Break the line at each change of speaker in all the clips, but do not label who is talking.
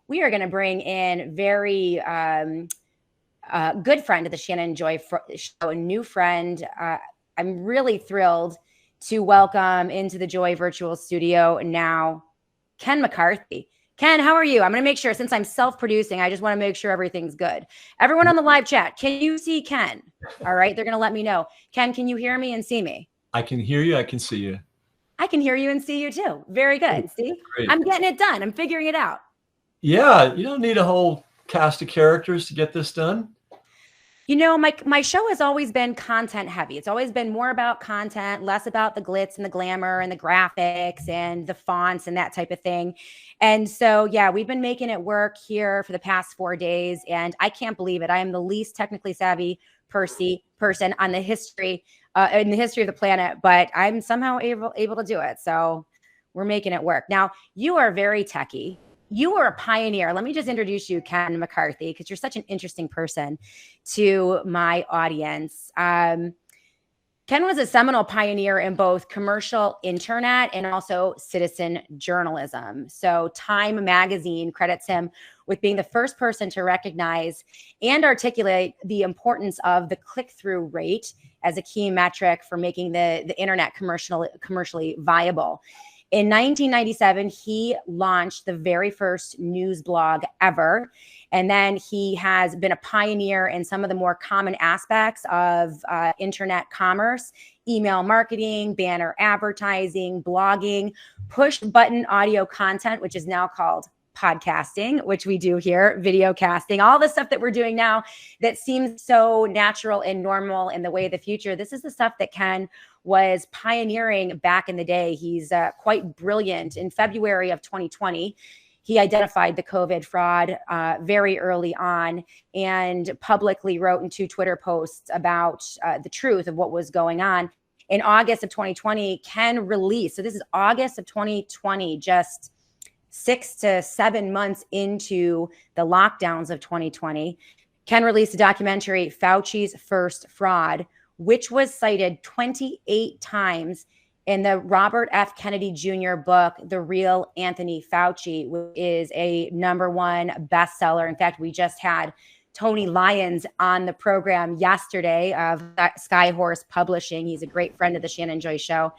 we are going to bring in very good friend of the Shannon Joy Show, a new friend. I'm really thrilled to welcome into the Joy Virtual Studio now, Ken McCarthy. Ken, how are you? I'm going to make sure, since I'm self-producing, I just want to make sure everything's good. Everyone on the live chat, can you see Ken? All right, they're going to let me know. Ken, can you hear me and see me?
I can hear you. I can see you.
I can hear you and see you too. Very good. See,
Great.
I'm getting it done. I'm figuring it out.
Yeah, you don't need a whole cast of characters to get this done.
You know, my show has always been content heavy. It's always been more about content, less about the glitz and the glamour and the graphics and the fonts and that type of thing. And so, yeah, we've been making it work here for the past 4 days. And I can't believe it. I am the least technically savvy person on the history in the history of the planet, but I'm somehow able to do it. So we're making it work. Now, you are very techie. You are a pioneer. Let me just introduce you, Ken McCarthy, because you're such an interesting person to my audience. Ken was a seminal pioneer in both commercial internet and also citizen journalism. So Time magazine credits him with being the first person to recognize and articulate the importance of the click-through rate as a key metric for making the internet commercially viable. In 1997, he launched the very first news blog ever. And then he has been a pioneer in some of the more common aspects of internet commerce, email marketing, banner advertising, blogging, push button audio content, which is now called podcasting, which we do here, video casting, all the stuff that we're doing now that seems so natural and normal in the way of the future. This is the stuff that Ken was pioneering back in the day. He's quite brilliant. In February of 2020, he identified the COVID fraud very early on and publicly wrote in 2 Twitter posts about the truth of what was going on. In August of 2020, Ken released, so this is August of 2020, just 6 to 7 months into the lockdowns of 2020, Ken released a documentary, Fauci's First Fraud, which was cited 28 times in the Robert F. Kennedy Jr. book, The Real Anthony Fauci, which is a #1 bestseller. In fact, we just had Tony Lyons on the program yesterday of Skyhorse Publishing. He's a great friend of the Shannon Joy Show.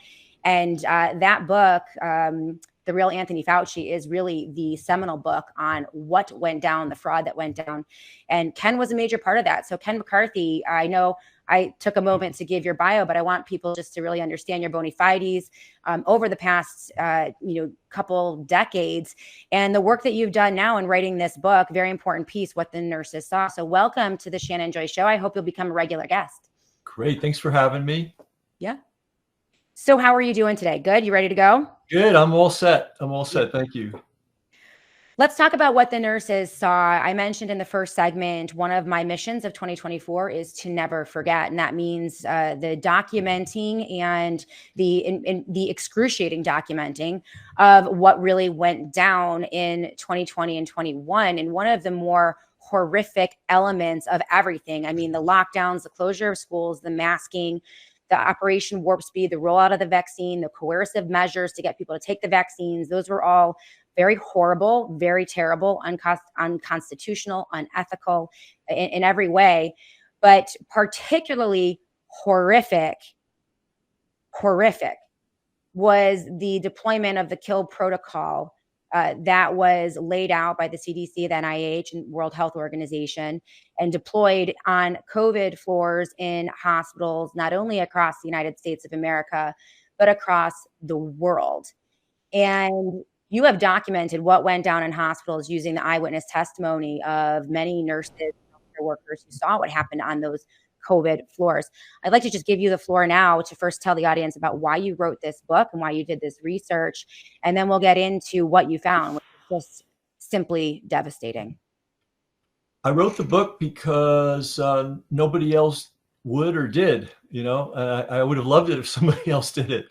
And that book, The Real Anthony Fauci, is really the seminal book on what went down, the fraud that went down. And Ken was a major part of that. So Ken McCarthy, I know I took a moment to give your bio, but I want people just to really understand your bona fides over the past, couple decades and the work that you've done now in writing this book, very important piece, What the Nurses Saw. So welcome to the Shannon Joy Show. I hope you'll become a regular guest.
Great. Thanks for having me.
Yeah. So how are you doing today? Good. You ready to go?
Good. I'm all set. Thank you.
Let's talk about what the nurses saw. I mentioned in the first segment, one of my missions of 2024 is to never forget. And that means the documenting and the excruciating documenting of what really went down in 2020 and 21. And one of the more horrific elements of everything, I mean, the lockdowns, the closure of schools, the masking, the Operation Warp Speed, the rollout of the vaccine, the coercive measures to get people to take the vaccines, those were all very horrible, very terrible, unconstitutional, unethical in every way. But particularly horrific was the deployment of the kill protocol that was laid out by the CDC, the NIH, and World Health Organization, and deployed on COVID floors in hospitals, not only across the United States of America, but across the world. And you have documented what went down in hospitals using the eyewitness testimony of many nurses and healthcare workers who saw what happened on those COVID floors. I'd like to just give you the floor now to first tell the audience about why you wrote this book and why you did this research, and then we'll get into what you found, which is just simply devastating.
I wrote the book because nobody else would or did. I would have loved it if somebody else did it.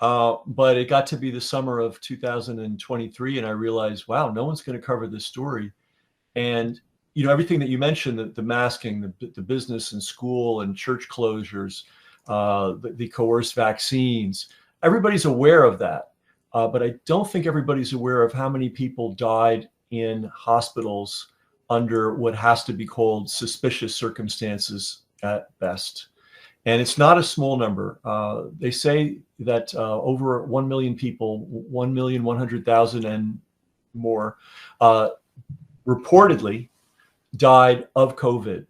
But it got to be the summer of 2023, and I realized, wow, no one's going to cover this story. And everything that you mentioned, the masking, the business and school and church closures, the coerced vaccines, everybody's aware of that. But I don't think everybody's aware of how many people died in hospitals under what has to be called suspicious circumstances at best. And it's not a small number. They say that over 1 million people, 1,100,000 and more, reportedly died of COVID.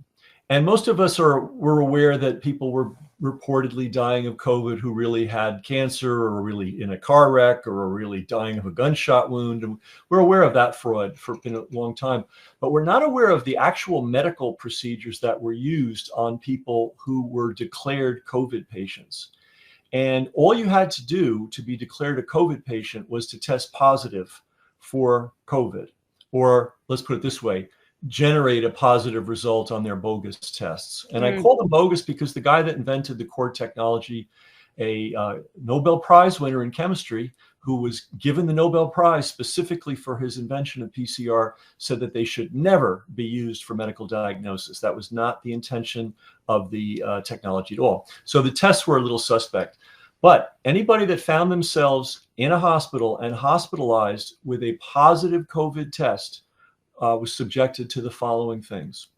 And most of us were aware that people were reportedly dying of COVID who really had cancer or really in a car wreck or really dying of a gunshot wound. And we're aware of that fraud for a long time, but we're not aware of the actual medical procedures that were used on people who were declared COVID patients. And all you had to do to be declared a COVID patient was to test positive for COVID, or let's put it this way, generate a positive result on their bogus tests. And I call them bogus because the guy that invented the core technology, a Nobel Prize winner in chemistry, who was given the Nobel Prize specifically for his invention of PCR, said that they should never be used for medical diagnosis. That was not the intention of the technology at all. So the tests were a little suspect. But anybody that found themselves in a hospital and hospitalized with a positive COVID test was subjected to the following things.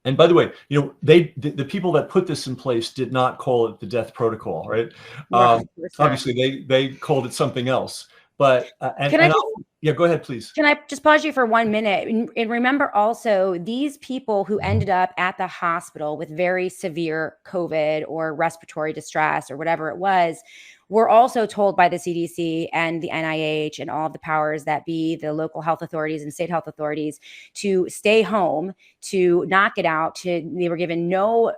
And by the way, the people that put this in place did not call it the death protocol, right? Obviously, they called it something else. But yeah, go ahead, please.
Can I just pause you for 1 minute? And remember also, these people who ended up at the hospital with very severe COVID or respiratory distress or whatever it was, were also told by the CDC and the NIH and all of the powers that be, the local health authorities and state health authorities, to stay home, to not get out. They were given no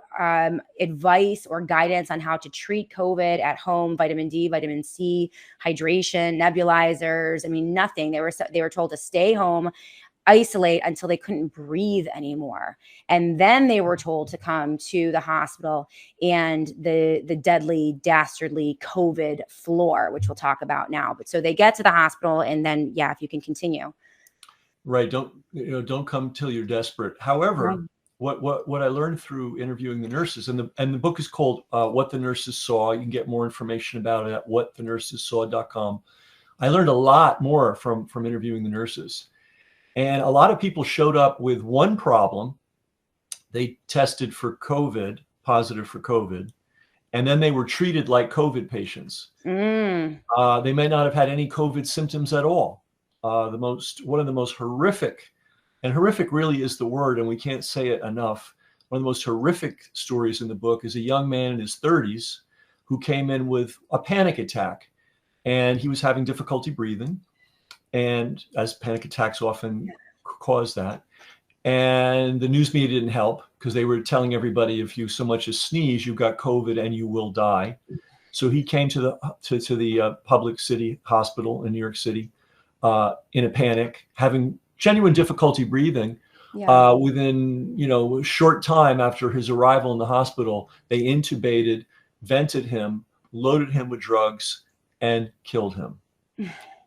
advice or guidance on how to treat COVID at home, vitamin D, vitamin C, hydration, nebulizers. I mean, nothing. They were told to stay home, isolate until they couldn't breathe anymore. And then they were told to come to the hospital and the deadly, dastardly COVID floor, which we'll talk about now. But so they get to the hospital, and then, yeah, if you can continue.
Right. Don't come till you're desperate. However, what I learned through interviewing the nurses, and the book is called What the Nurses Saw. You can get more information about it at whatthenursessaw.com. I learned a lot more from interviewing the nurses. And a lot of people showed up with one problem. They tested for COVID, positive for COVID, and then they were treated like COVID patients. They may not have had any COVID symptoms at all. One of the most horrific, and horrific really is the word, and we can't say it enough. One of the most horrific stories in the book is a young man in his 30s who came in with a panic attack, and he was having difficulty breathing. And as panic attacks often cause that. And the news media didn't help because they were telling everybody, if you so much as sneeze, you've got COVID and you will die. So he came to the public city hospital in New York City in a panic, having genuine difficulty breathing. Within a short time after his arrival in the hospital, they intubated, vented him, loaded him with drugs, and killed him.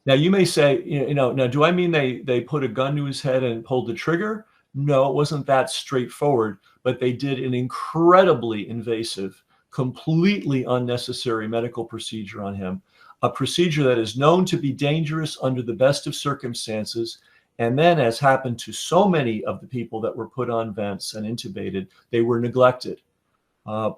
Now, you may say, now, do I mean they put a gun to his head and pulled the trigger? No, it wasn't that straightforward, but they did an incredibly invasive, completely unnecessary medical procedure on him, a procedure that is known to be dangerous under the best of circumstances. And then, as happened to so many of the people that were put on vents and intubated, they were neglected.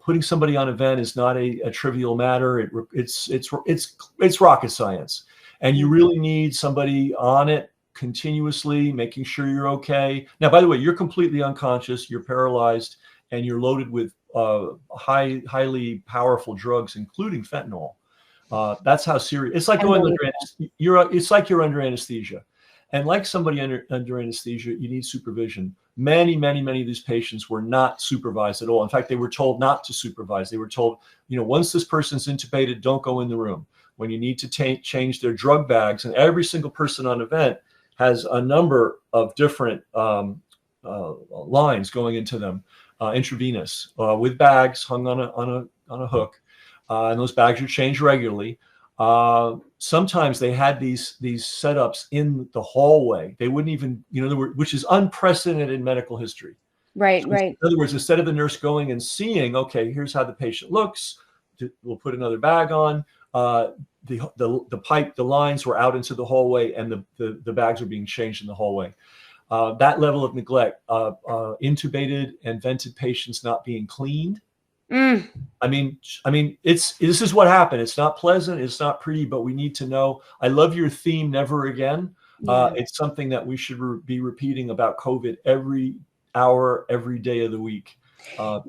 Putting somebody on a vent is not a trivial matter. It's rocket science. And you really need somebody on it continuously, making sure you're okay. Now, by the way, you're completely unconscious, you're paralyzed, and you're loaded with highly powerful drugs, including fentanyl. That's how serious. It's like it's like you're under anesthesia. And like somebody under anesthesia, you need supervision. Many of these patients were not supervised at all. In fact, they were told not to supervise. They were told, once this person's intubated, don't go in the room. When you need to change their drug bags, and every single person on a vent has a number of different lines going into them, intravenous, with bags hung on a hook, and those bags are changed regularly. Sometimes they had these setups in the hallway. They wouldn't even, which is unprecedented in medical history.
Right.
In other words, instead of the nurse going and seeing, okay, here's how the patient looks, we'll put another bag on. the pipe, the lines were out into the hallway, and the bags were being changed in the hallway. That level of neglect, intubated and vented patients not being cleaned. I mean, this is what happened. It's not pleasant. It's not pretty, but we need to know. I love your theme, never again. It's something that we should be repeating about COVID every hour, every day of the week,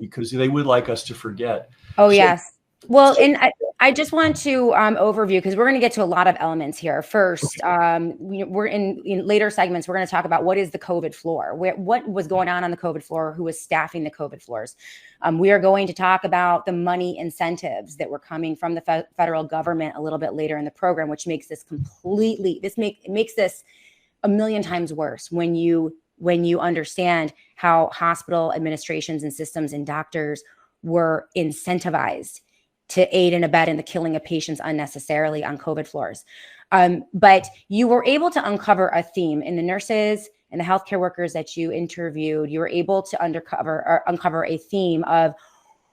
because they would like us to forget.
Oh, yes. Well, and I just want to overview, because we're going to get to a lot of elements here. First, we're in later segments, we're going to talk about what is the COVID floor, what was going on the COVID floor, who was staffing the COVID floors. We are going to talk about the money incentives that were coming from the federal government a little bit later in the program, which makes this makes this a million times worse when you understand how hospital administrations and systems and doctors were incentivized to aid and abet in the killing of patients unnecessarily on COVID floors. But you were able to uncover a theme in the nurses and the healthcare workers that you interviewed. You were able to uncover a theme of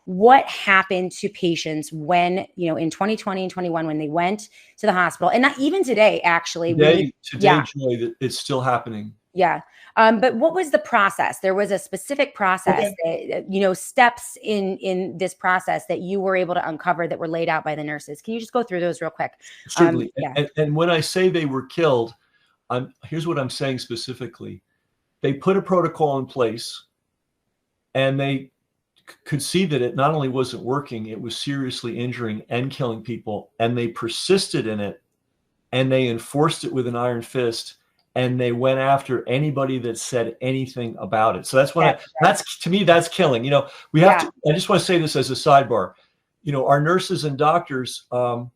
what happened to patients when, in 2020 and 21, when they went to the hospital, and not even today, actually.
Today, Joy, it's still happening.
Yeah. But what was the process? There was a specific process, that, steps in this process that you were able to uncover that were laid out by the nurses. Can you just go through those real quick?
Certainly. And when I say they were killed, here's what I'm saying specifically. They put a protocol in place, and they could see that it not only wasn't working, it was seriously injuring and killing people. And they persisted in it, and they enforced it with an iron fist. And they went after anybody that said anything about it. So that's when that's to me, that's killing. We have to. I just want to say this as a sidebar. Our nurses and doctors, the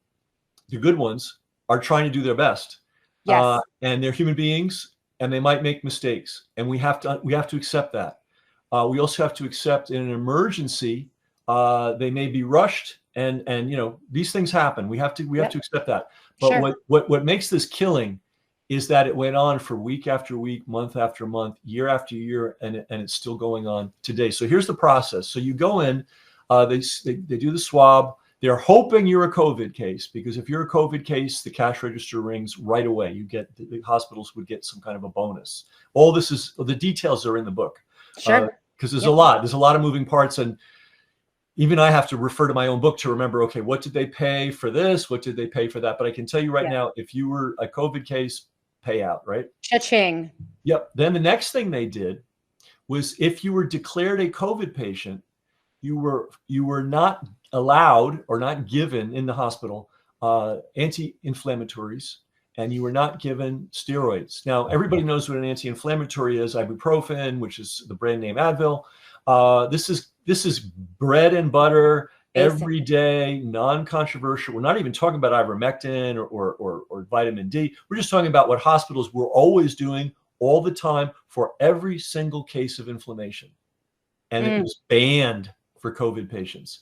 good ones, are trying to do their best.
Yes.
And they're human beings, and they might make mistakes, and we have to accept that. We also have to accept in an emergency, they may be rushed, and these things happen. We have to accept that. But what makes this killing is that it went on for week after week, month after month, year after year, and it's still going on today. So here's the process. So you go in, they do the swab. They're hoping you're a COVID case, because if you're a COVID case, the cash register rings right away. The hospitals would get some kind of a bonus. All this the details are in the book.
Sure.
Because there's a lot of moving parts, and even I have to refer to my own book to remember, okay, what did they pay for this? What did they pay for that? But I can tell you right now, if you were a COVID case, payout, right?
Cha-ching.
Yep. Then the next thing they did was, if you were declared a COVID patient, you were not allowed or not given in the hospital anti-inflammatories, and you were not given steroids. Now, everybody knows what an anti-inflammatory is: ibuprofen, which is the brand name Advil. This is bread and butter. Every day, non-controversial. We're not even talking about ivermectin or vitamin D. We're just talking about what hospitals were always doing all the time for every single case of inflammation. And it was banned for COVID patients.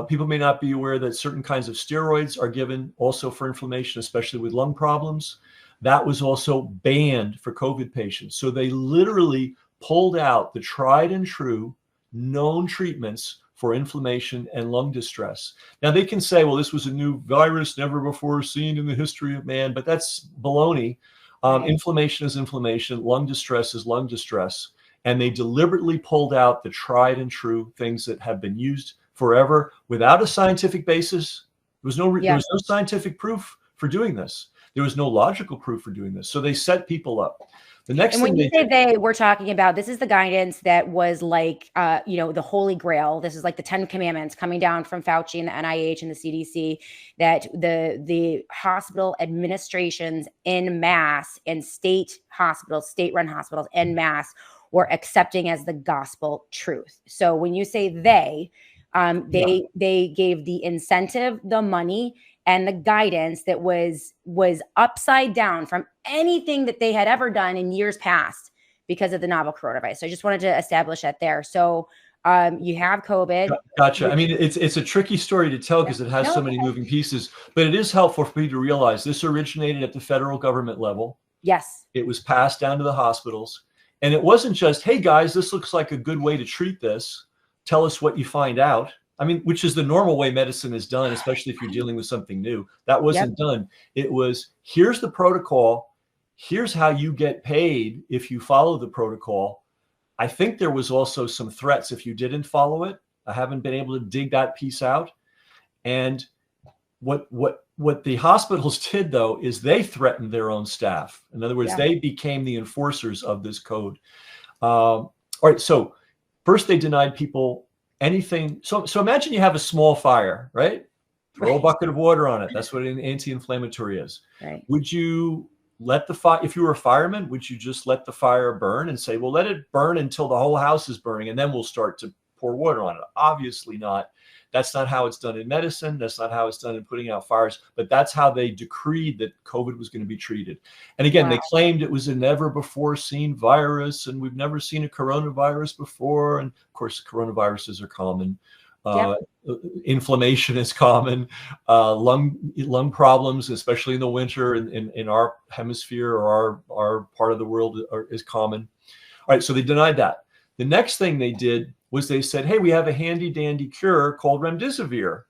People may not be aware that certain kinds of steroids are given also for inflammation, especially with lung problems. That was also banned for COVID patients. So they literally pulled out the tried and true known treatments for inflammation and lung distress. Now, they can say, well, this was a new virus never before seen in the history of man, but that's baloney. Inflammation is inflammation. Lung distress is lung distress. And they deliberately pulled out the tried and true things that have been used forever without a scientific basis. There was no scientific proof for doing this. There was no logical proof for doing this. So they set people up. The next
and when
thing
you say we're talking about, this is the guidance that was like, the Holy Grail. This is like the 10 Commandments coming down from Fauci and the NIH and the CDC, that the hospital administrations en masse and state-run hospitals en masse were accepting as the gospel truth. So when you say they gave the incentive, the money, and the guidance that was upside down from anything that they had ever done in years past because of the novel coronavirus. So I just wanted to establish that there. So you have COVID.
Gotcha. I mean, it's a tricky story to tell because it has so many moving pieces, but it is helpful for you to realize this originated at the federal government level.
Yes.
It was passed down to the hospitals. And it wasn't just, hey guys, this looks like a good way to treat this. Tell us what you find out. I mean, which is the normal way medicine is done, especially if you're dealing with something new. That wasn't done. It was, here's the protocol. Here's how you get paid if you follow the protocol. I think there was also some threats if you didn't follow it. I haven't been able to dig that piece out. And what the hospitals did, though, is they threatened their own staff. In other words, they became the enforcers of this code. All right. So first they denied people anything. So imagine you have a small fire, right? Throw a bucket of water on it. That's what an anti-inflammatory is.
Right.
Would you let the fire, if you were a fireman, would you just let the fire burn and say, well, let it burn until the whole house is burning and then we'll start to pour water on it? Obviously not. That's not how it's done in medicine. That's not how it's done in putting out fires, but that's how they decreed that COVID was going to be treated. And again, they claimed it was a never before seen virus and we've never seen a coronavirus before. And of course, coronaviruses are common. Inflammation is common. Lung problems, especially in the winter in our hemisphere or our part of the world is common. All right, so they denied that. The next thing they did was they said, hey, we have a handy dandy cure called remdesivir.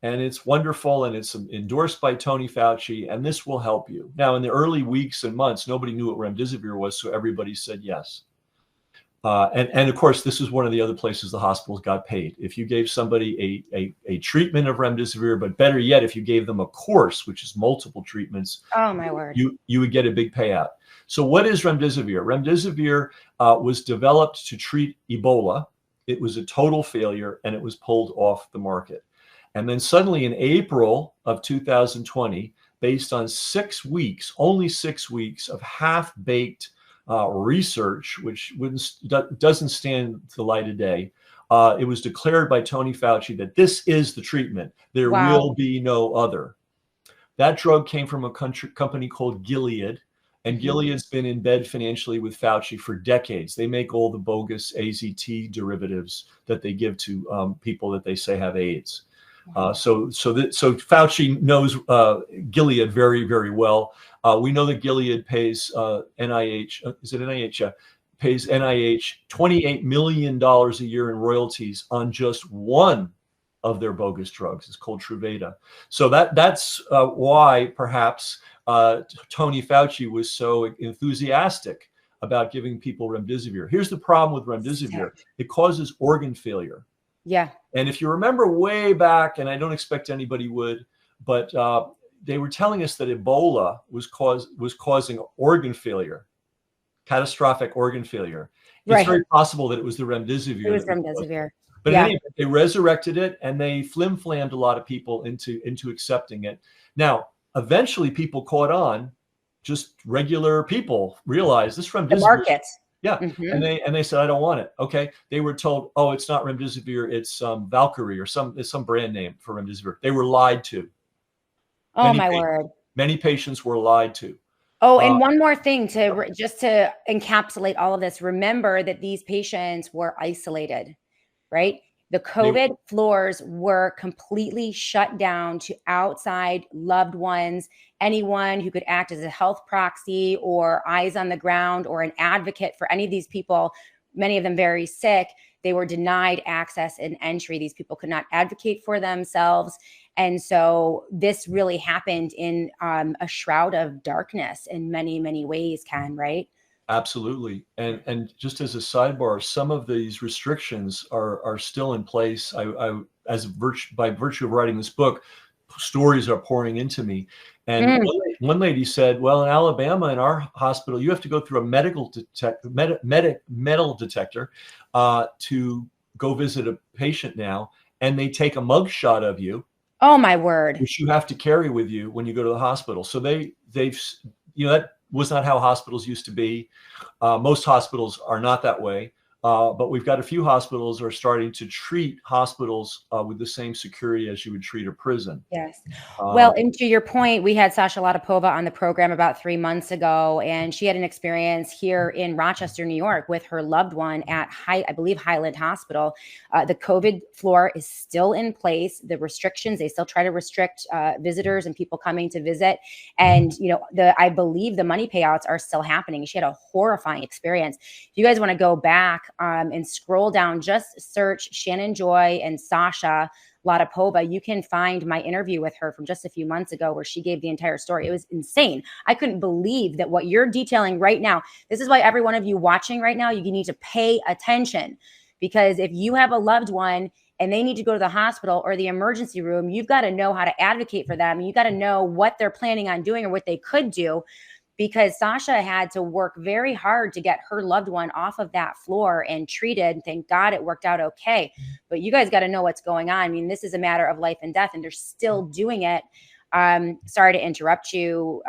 And it's wonderful and it's endorsed by Tony Fauci and this will help you. Now, in the early weeks and months, nobody knew what remdesivir was, so everybody said yes. And of course, this is one of the other places the hospitals got paid. If you gave somebody a treatment of remdesivir, but better yet, if you gave them a course, which is multiple treatments,
oh my word,
you would get a big payout. So what is remdesivir? Remdesivir was developed to treat Ebola. It was a total failure and it was pulled off the market. And then suddenly in April of 2020, based on 6 weeks, only 6 weeks of half-baked research, which doesn't stand the light of day, it was declared by Tony Fauci that this is the treatment. There will be no other. That drug came from a company called Gilead. And Gilead's been in bed financially with Fauci for decades. They make all the bogus AZT derivatives that they give to people that they say have AIDS. So Fauci knows Gilead very, very well. We know that Gilead pays NIH. Is it NIH? Pays NIH $28 million a year in royalties on just one of their bogus drugs. It's called Truvada. So that's why perhaps Tony Fauci was so enthusiastic about giving people remdesivir. Here's the problem with remdesivir. It causes organ failure.
Yeah.
And if you remember way back, and I don't expect anybody would, but they were telling us that Ebola was causing organ failure, catastrophic organ failure. It's very possible that it was the remdesivir.
It was remdesivir.
But anyway, they resurrected it and they flim-flammed a lot of people into accepting it. Now, eventually people caught on, just regular people realized this remdesivir.
The markets.
Yeah. And they said, I don't want it. Okay. They were told, oh, it's not remdesivir, it's Valkyrie or some brand name for remdesivir. They were lied to.
Oh, my word.
Many patients were lied to.
Oh, and one more thing just to encapsulate all of this. Remember that these patients were isolated, right? The COVID floors were completely shut down to outside loved ones, anyone who could act as a health proxy or eyes on the ground or an advocate for any of these people, many of them very sick. They were denied access and entry. These people could not advocate for themselves. And so this really happened in a shroud of darkness in many, many ways, Ken, right?
Absolutely. And just as a sidebar, some of these restrictions are still in place. By virtue of writing this book, stories are pouring into me. And one lady said, well, in Alabama, in our hospital, you have to go through a metal detector to go visit a patient now. And they take a mug shot of you.
Oh, my word.
Which you have to carry with you when you go to the hospital. So they've, that was not how hospitals used to be. Most hospitals are not that way. But we've got a few hospitals are starting to treat hospitals with the same security as you would treat a prison.
Yes. Well, and to your point, we had Sasha Latapova on the program about 3 months ago, and she had an experience here in Rochester, New York, with her loved one at I believe Highland Hospital. The COVID floor is still in place. The restrictions, they still try to restrict visitors and people coming to visit. And, I believe the money payouts are still happening. She had a horrifying experience. If you guys want to go back and scroll down, just search Shannon Joy and Sasha Latapova. You can find my interview with her from just a few months ago where she gave the entire story. It was insane. I couldn't believe that what you're detailing right now. This is why every one of you watching right now, you need to pay attention, because if you have a loved one and they need to go to the hospital or the emergency room, you've got to know how to advocate for them. You got to know what they're planning on doing or what they could do, because Sasha had to work very hard to get her loved one off of that floor and treated. Thank God it worked out okay. But you guys got to know what's going on. I mean, this is a matter of life and death, and they're still doing it. Sorry to interrupt you.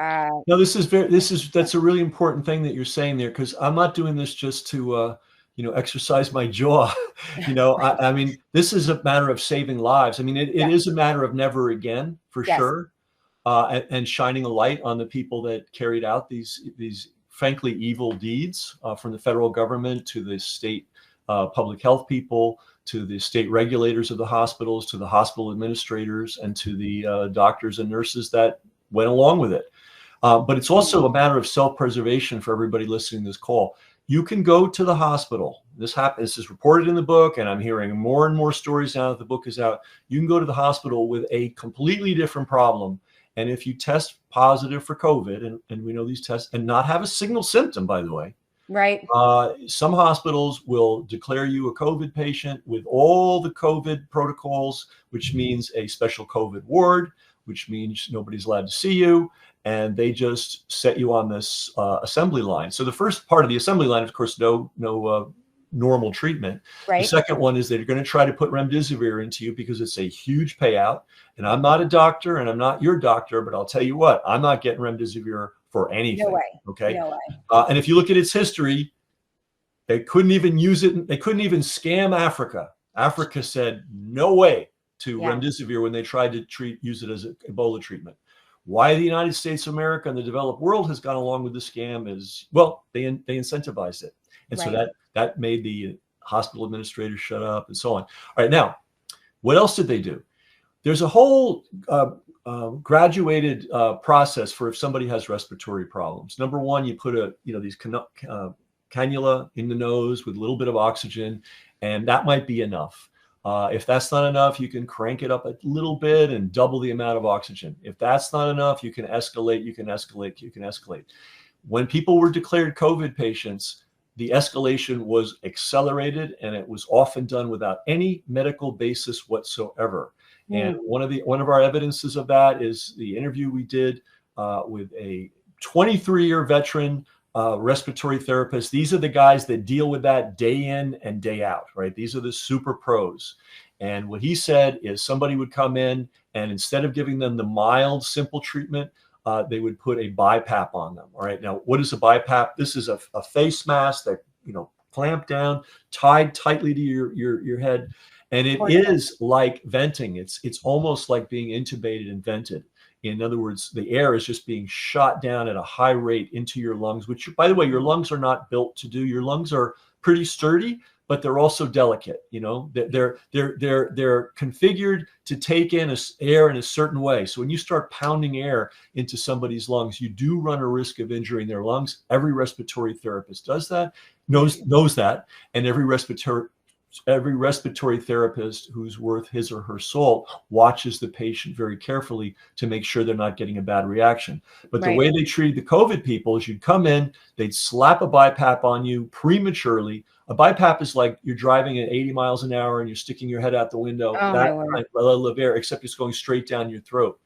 No, that's a really important thing that you're saying there, because I'm not doing this just to exercise my jaw. I mean, this is a matter of saving lives. I mean, it is a matter of never again, for sure. And shining a light on the people that carried out these frankly evil deeds, from the federal government to the state public health people, to the state regulators of the hospitals, to the hospital administrators, and to the doctors and nurses that went along with it. But it's also a matter of self-preservation for everybody listening to this call. You can go to the hospital. This is reported in the book, and I'm hearing more and more stories now that the book is out. You can go to the hospital with a completely different problem. And if you test positive for COVID, and we know these tests, and not have a single symptom, by the way,
right?
Some hospitals will declare you a COVID patient with all the COVID protocols, which means a special COVID ward, which means nobody's allowed to see you. And they just set you on this assembly line. So the first part of the assembly line, of course, no normal treatment.
Right.
The second one is they're going to try to put remdesivir into you because it's a huge payout. And I'm not a doctor, and I'm not your doctor, but I'll tell you what, I'm not getting remdesivir for anything.
No way.
Okay.
No way.
And if you look at its history, they couldn't even use it. They couldn't even scam Africa. Africa said no way to remdesivir when they tried to use it as an Ebola treatment. Why the United States of America and the developed world has gone along with the scam is, well, they incentivized it. And so that made the hospital administrators shut up and so on. All right, now, what else did they do? There's a whole graduated process for if somebody has respiratory problems. Number one, you put these cannula in the nose with a little bit of oxygen, and that might be enough. If that's not enough, you can crank it up a little bit and double the amount of oxygen. If that's not enough, you can escalate. When people were declared COVID patients, the escalation was accelerated, and it was often done without any medical basis whatsoever. And one of our evidences of that is the interview we did with a 23-year veteran respiratory therapist. These are the guys that deal with that day in and day out, right? These are the super pros. And what he said is somebody would come in, and instead of giving them the mild, simple treatment, they would put a BiPAP on them. All right. Now, what is a BiPAP? This is a face mask that, clamped down, tied tightly to your head. And it is like venting. It's almost like being intubated and vented. In other words, the air is just being shot down at a high rate into your lungs, which, by the way, your lungs are not built to do. Your lungs are pretty sturdy, but they're also delicate. They're configured to take in air in a certain way. So when you start pounding air into somebody's lungs, you do run a risk of injuring their lungs. Every respiratory therapist does that, knows that, and every respiratory therapist who's worth his or her salt watches the patient very carefully to make sure they're not getting a bad reaction. But the way they treated the COVID people is you'd come in, they'd slap a BiPAP on you prematurely. A BiPAP is like you're driving at 80 miles an hour and you're sticking your head out the window. That level of air, except it's going straight down your throat.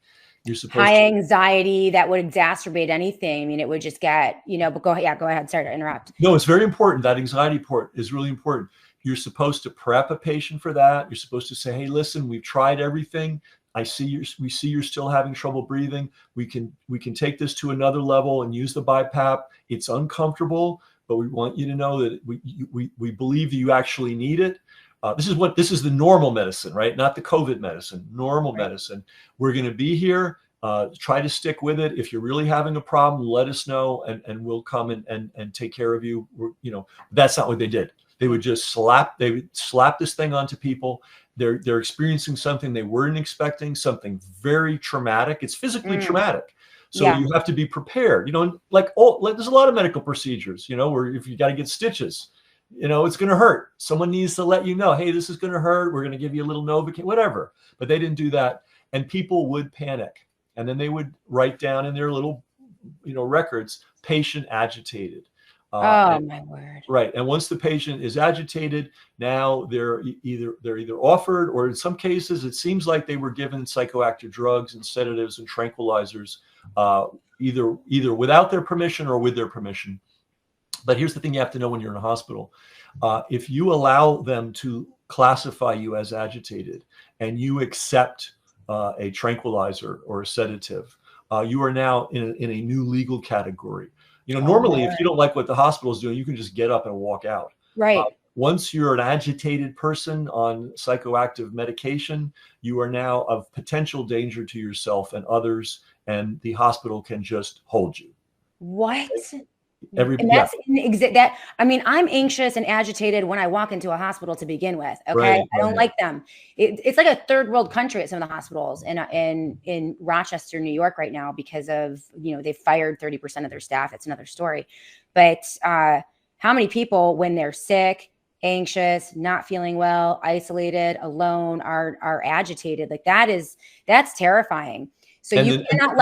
You're supposed
high anxiety that would exacerbate anything. I mean, it would just get, but go ahead. Sorry to interrupt.
No, it's very important. That anxiety part is really important. You're supposed to prep a patient for that. You're supposed to say, hey, listen, we've tried everything. We see you're still having trouble breathing. We can take this to another level and use the BiPAP. It's uncomfortable, but we want you to know that we believe you actually need it. This is the normal medicine, right? Not the COVID medicine, normal medicine. We're going to be here. Try to stick with it. If you're really having a problem, let us know, and we'll come and take care of you. That's not what they did. They would just slap this thing onto people. They're experiencing something they weren't expecting, something very traumatic. It's physically traumatic. So you have to be prepared. There's a lot of medical procedures, where if you got to get stitches, it's going to hurt. Someone needs to let you know, hey, this is going to hurt. We're going to give you a little Novocaine, whatever. But they didn't do that. And people would panic. And then they would write down in their little, records, patient agitated.
My word.
Right. And once the patient is agitated, now they're either offered, or in some cases, it seems like they were given psychoactive drugs and sedatives and tranquilizers, either without their permission or with their permission. But here's the thing you have to know when you're in a hospital. If you allow them to classify you as agitated and you accept a tranquilizer or a sedative, you are now in a new legal category. Normally, if you don't like what the hospital is doing, you can just get up and walk out.
Right.
Once you're an agitated person on psychoactive medication, you are now of potential danger to yourself and others, and the hospital can just hold you.
What? That. I mean, I'm anxious and agitated when I walk into a hospital to begin with. Okay,
right,
I don't like them. It's like a third world country at some of the hospitals in Rochester, New York, right now because of they fired 30% of their staff. It's another story, but how many people when they're sick, anxious, not feeling well, isolated, alone, are agitated? Like that's terrifying. So you cannot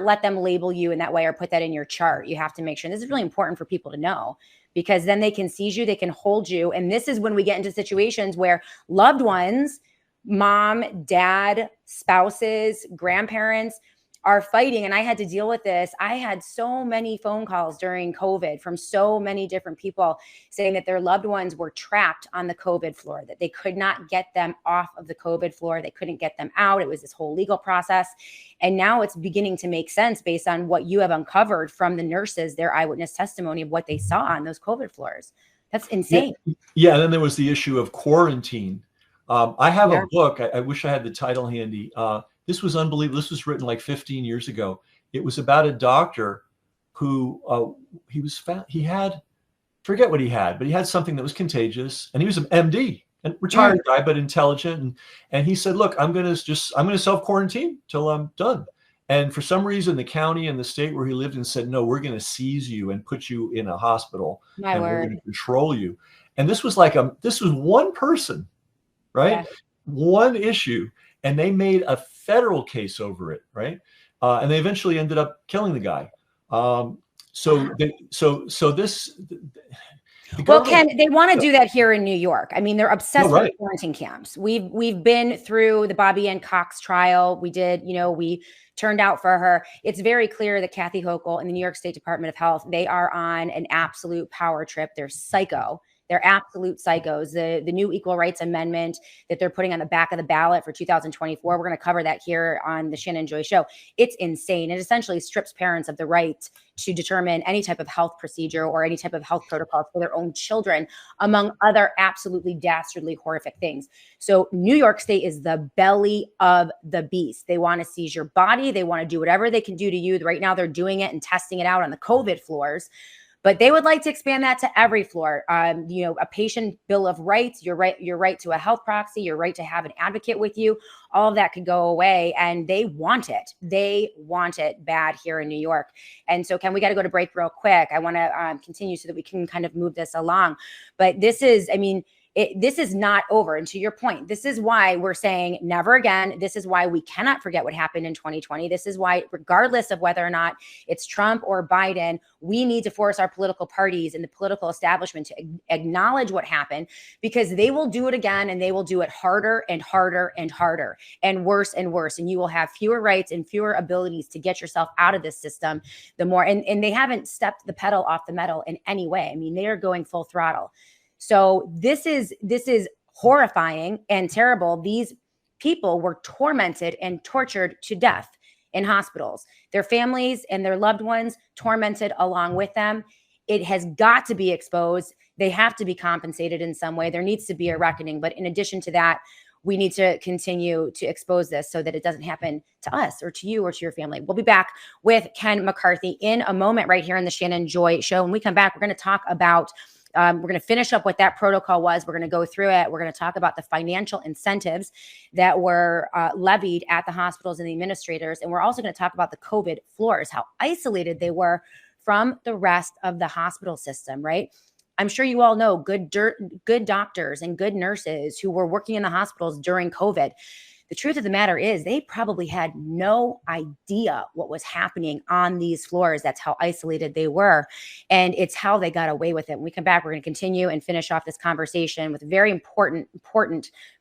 let them label you in that way or put that in your chart. You have to make sure. And this is really important for people to know, because then they can seize you, they can hold you. And this is when we get into situations where loved ones, mom, dad, spouses, grandparents are fighting. And I had to deal with this. I had so many phone calls during COVID from so many different people saying that their loved ones were trapped on the COVID floor, that they could not get them off of the COVID floor. They couldn't get them out. It was this whole legal process. And now it's beginning to make sense based on what you have uncovered from the nurses, their eyewitness testimony of what they saw on those COVID floors. That's insane.
Yeah. And then there was the issue of quarantine. I have a book. I wish I had the title handy. This was unbelievable. This was written like 15 years ago. It was about a doctor who he was found. He had, forget what he had, but he had something that was contagious, and he was an MD, and retired guy, but intelligent. And he said, "Look, I'm going to self quarantine till I'm done." And for some reason, the county and the state where he lived in said, "No, we're going to seize you and put you in a hospital, and we're going to control you." And this was one person, right? Yeah. One issue. And they made a federal case over it, right? And they eventually ended up killing the guy.
Ken, they want to do that here in New York. I mean, they're obsessed with quarantine camps. We've been through the Bobby Ann Cox trial. We did, we turned out for her. It's very clear that Kathy Hochul and the New York State Department of Health, they are on an absolute power trip. They're psycho. They're absolute psychos. The new Equal Rights Amendment that they're putting on the back of the ballot for 2024, we're going to cover that here on the Shannon Joy Show. It's insane. It essentially strips parents of the right to determine any type of health procedure or any type of health protocols for their own children, among other absolutely dastardly, horrific things. So New York State is the belly of the beast. They want to seize your body. They want to do whatever they can do to you. Right now, they're doing it and testing it out on the COVID floors. But they would like to expand that to every floor. A patient bill of rights, your right to a health proxy, your right to have an advocate with you, all of that could go away. And they want it. They want it bad here in New York. And so, Ken, we got to go to break real quick. I want to continue so that we can kind of move this along. But this is, this is not over. And to your point, this is why we're saying never again. This is why we cannot forget what happened in 2020. This is why, regardless of whether or not it's Trump or Biden, we need to force our political parties and the political establishment to acknowledge what happened, because they will do it again, and they will do it harder and harder and harder and worse and worse. And you will have fewer rights and fewer abilities to get yourself out of this system the more. And they haven't stepped the pedal off the metal in any way. I mean, they are going full throttle. So this is horrifying and terrible. These people were tormented and tortured to death in hospitals. Their families and their loved ones tormented along with them. It has got to be exposed. They have to be compensated in some way. There needs to be a reckoning. But in addition to that, we need to continue to expose this so that it doesn't happen to us or to you or to your family. We'll be back with Ken McCarthy in a moment right here in the Shannon Joy Show. When we come back, we're going to talk about we're going to finish up what that protocol was. We're going to go through it. We're going to talk about the financial incentives that were levied at the hospitals and the administrators. And we're also going to talk about the COVID floors, how isolated they were from the rest of the hospital system, right? I'm sure you all know good doctors and good nurses who were working in the hospitals during COVID. The truth of the matter is they probably had no idea what was happening on these floors. That's how isolated they were. And it's how they got away with it. When we come back, we're going to continue and finish off this conversation with a very important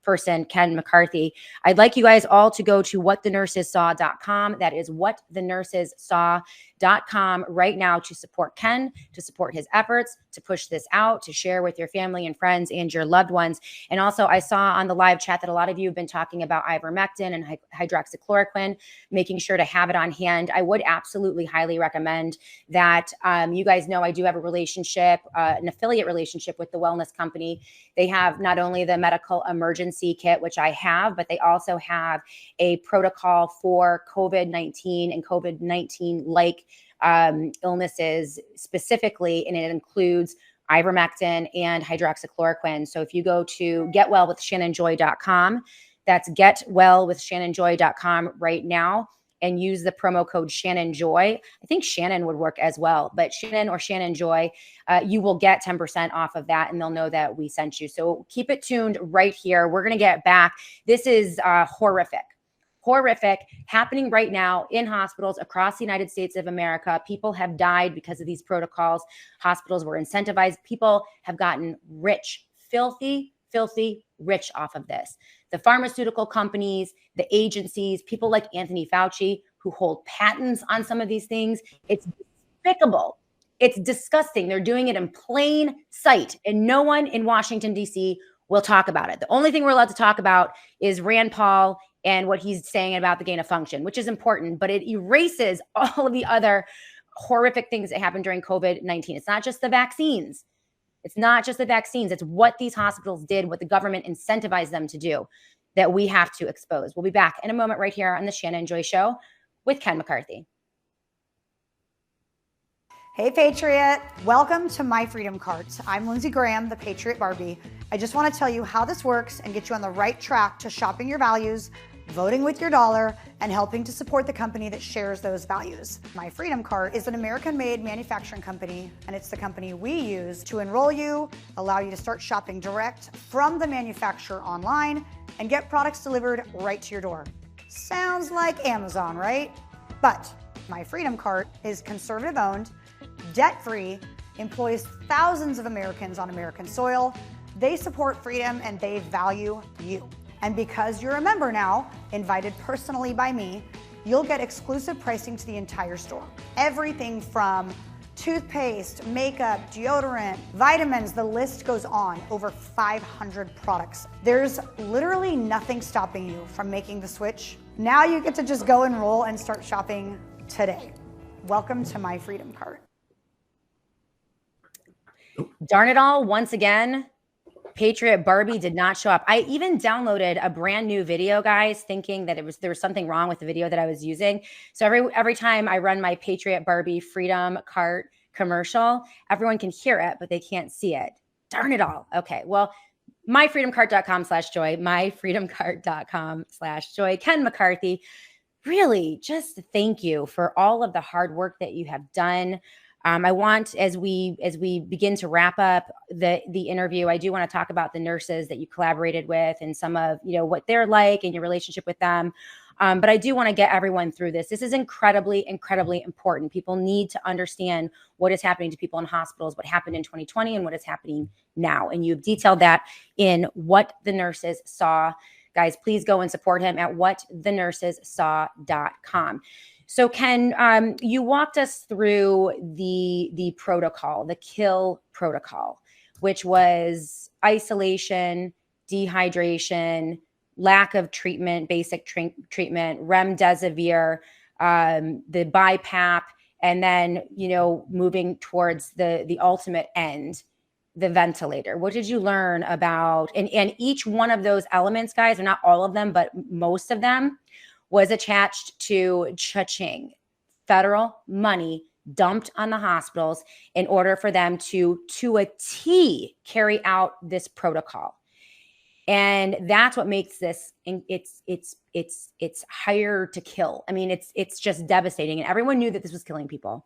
person, Ken McCarthy. I'd like you guys all to go to whatthenursessaw.com. That is whatthenursessaw.com right now to support Ken, to support his efforts, to push this out, to share with your family and friends and your loved ones. And also, I saw on the live chat that a lot of you have been talking about ivermectin and hydroxychloroquine, making sure to have it on hand. I would absolutely highly recommend that. You guys know I do have a relationship, an affiliate relationship with the wellness company. They have not only the medical emergency kit, which I have, but they also have a protocol for COVID-19 and COVID-19-like illnesses specifically, and it includes ivermectin and hydroxychloroquine. So if you go to getwellwithshannonjoy.com, that's getwellwithshannonjoy.com right now, and use the promo code Shannon Joy. I think Shannon would work as well, but Shannon or Shannon Joy, you will get 10% off of that, and they'll know that we sent you. So keep it tuned right here. We're going to get back. This is horrific happening right now in hospitals across the United States of America. People have died because of these protocols. Hospitals were incentivized. People have gotten rich, filthy rich off of this. The pharmaceutical companies, the agencies, people like Anthony Fauci who hold patents on some of these things. It's despicable. It's disgusting. They're doing it in plain sight, and no one in Washington, D.C. will talk about it. The only thing we're allowed to talk about is Rand Paul and what he's saying about the gain of function, which is important, but it erases all of the other horrific things that happened during COVID-19. It's not just the vaccines. It's what these hospitals did, what the government incentivized them to do, that we have to expose. We'll be back in a moment right here on the Shannon Joy Show with Ken McCarthy.
Hey, Patriot. Welcome to My Freedom Cart. I'm Lindsey Graham, the Patriot Barbie. I just want to tell you how this works and get you on the right track to shopping your values, voting with your dollar, and helping to support the company that shares those values. My Freedom Cart is an American-made manufacturing company, and it's the company we use to enroll you, allow you to start shopping direct from the manufacturer online, and get products delivered right to your door. Sounds like Amazon, right? But My Freedom Cart is conservative-owned, debt-free, employs thousands of Americans on American soil. They support freedom and they value you. And because you're a member now, invited personally by me, you'll get exclusive pricing to the entire store. Everything from toothpaste, makeup, deodorant, vitamins, the list goes on. Over 500 products. There's literally nothing stopping you from making the switch. Now you get to just go enroll and start shopping today. Welcome to My Freedom Cart.
Darn it all, once again, Patriot Barbie did not show up. I even downloaded a brand new video, guys, thinking that there was something wrong with the video that I was using. So every time I run my Patriot Barbie Freedom Cart commercial, everyone can hear it, but they can't see it. Darn it all. Okay, well, myfreedomcart.com/joy, myfreedomcart.com/joy. Ken McCarthy, really just thank you for all of the hard work that you have done. I want, as we begin to wrap up the interview, I do want to talk about the nurses that you collaborated with and some of, what they're like and your relationship with them. But I do want to get everyone through this. This is incredibly, incredibly important. People need to understand what is happening to people in hospitals, what happened in 2020 and what is happening now. And you've detailed that in What the Nurses Saw. Guys, please go and support him at whatthenursessaw.com. So Ken, you walked us through the protocol, the KILL protocol, which was isolation, dehydration, lack of treatment, basic treatment, remdesivir, the BiPAP, and then, moving towards the ultimate end, the ventilator. What did you learn about, and each one of those elements, guys, or not all of them, but most of them, was attached to cha-ching, federal money dumped on the hospitals in order for them to a T, carry out this protocol. And that's what makes this, it's higher to kill. I mean, it's just devastating. And everyone knew that this was killing people.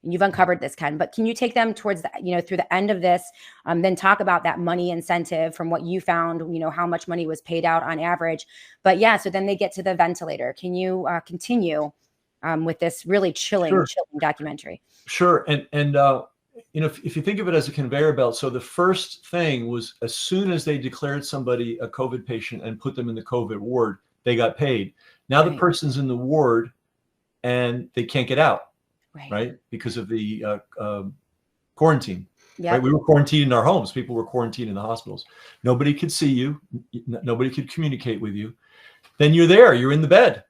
and you've uncovered this, Ken, but can you take them towards the, through the end of this, then talk about that money incentive from what you found, how much money was paid out on average. But yeah, so then they get to the ventilator. Can you continue with this really chilling documentary?
Sure. And if you think of it as a conveyor belt, so the first thing was, as soon as they declared somebody a COVID patient and put them in the COVID ward, they got paid. Now the person's in the ward and they can't get out, right? Because of the quarantine. Yep. Right? We were quarantined in our homes. People were quarantined in the hospitals. Nobody could see you. Nobody could communicate with you. Then you're there. You're in the bed.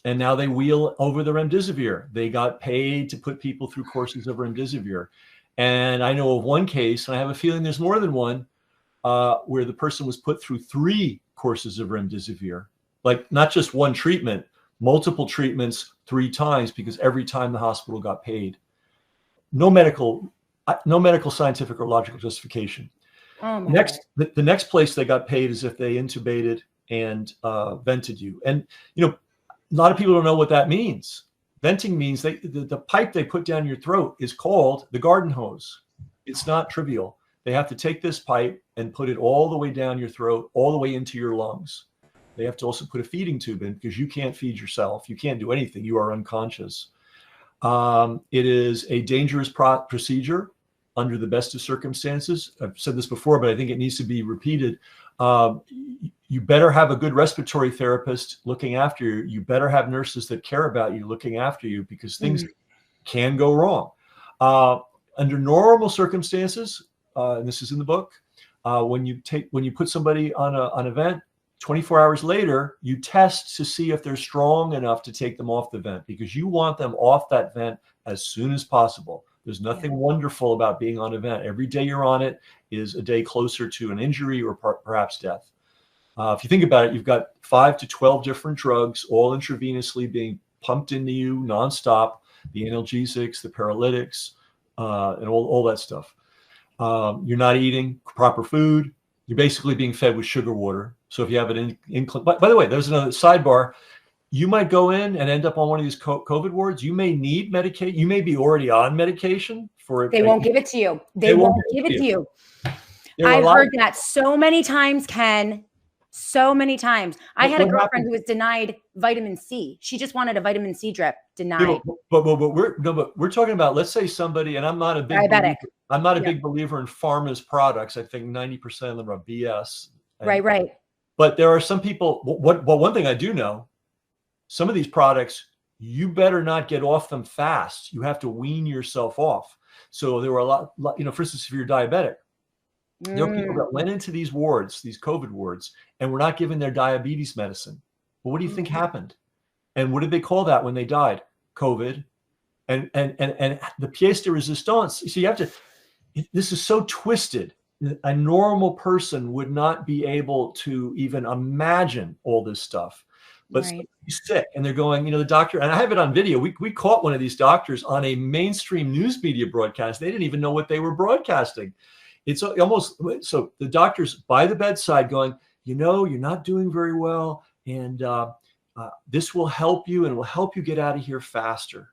And now they wheel over the remdesivir. They got paid to put people through courses of remdesivir. And I know of one case, and I have a feeling there's more than one, where the person was put through 3 courses of remdesivir, like not just one treatment, multiple treatments 3 times, because every time the hospital got paid. No medical scientific or logical justification. The next place they got paid is if they intubated and vented you. And a lot of people don't know what that means. Venting means the pipe they put down your throat is called the garden hose. It's not trivial. They have to take this pipe and put it all the way down your throat, all the way into your lungs. They have to also put a feeding tube in, because you can't feed yourself. You can't do anything. You are unconscious. It is a dangerous procedure under the best of circumstances. I've said this before, but I think it needs to be repeated. You better have a good respiratory therapist looking after you. You better have nurses that care about you looking after you, because things can go wrong. Under normal circumstances, and this is in the book, when you put somebody on a vent, 24 hours later, you test to see if they're strong enough to take them off the vent, because you want them off that vent as soon as possible. There's nothing wonderful about being on a vent. Every day you're on it is a day closer to an injury or perhaps death. If you think about it, you've got 5 to 12 different drugs, all intravenously being pumped into you nonstop, the analgesics, the paralytics, and all that stuff. You're not eating proper food. You're basically being fed with sugar water. So if you have an by the way, there's another sidebar. You might go in and end up on one of these COVID wards. You may need medication. You may be already on medication for it.
They won't give it to you. They won't give it to you. I've heard that so many times, Ken. So many times. I had a girlfriend who was denied vitamin C. She just wanted a vitamin C drip. Denied.
But we're talking about, let's say somebody, and I'm not a big big believer in pharma's products. I think 90% of them are BS.
Right.
But there are some people. One thing I do know, some of these products, you better not get off them fast. You have to wean yourself off. So there were a lot, for instance, if you're diabetic, there are people that went into these wards, these COVID wards, and were not given their diabetes medicine. Well, what do you think happened? And what did they call that when they died? COVID. And the pièce de résistance. So you have to, this is so twisted. A normal person would not be able to even imagine all this stuff. But somebody's sick and they're going, the doctor, and I have it on video. We caught one of these doctors on a mainstream news media broadcast. They didn't even know what they were broadcasting. It's almost, so the doctor's by the bedside going, you're not doing very well. And this will help you, and it will help you get out of here faster.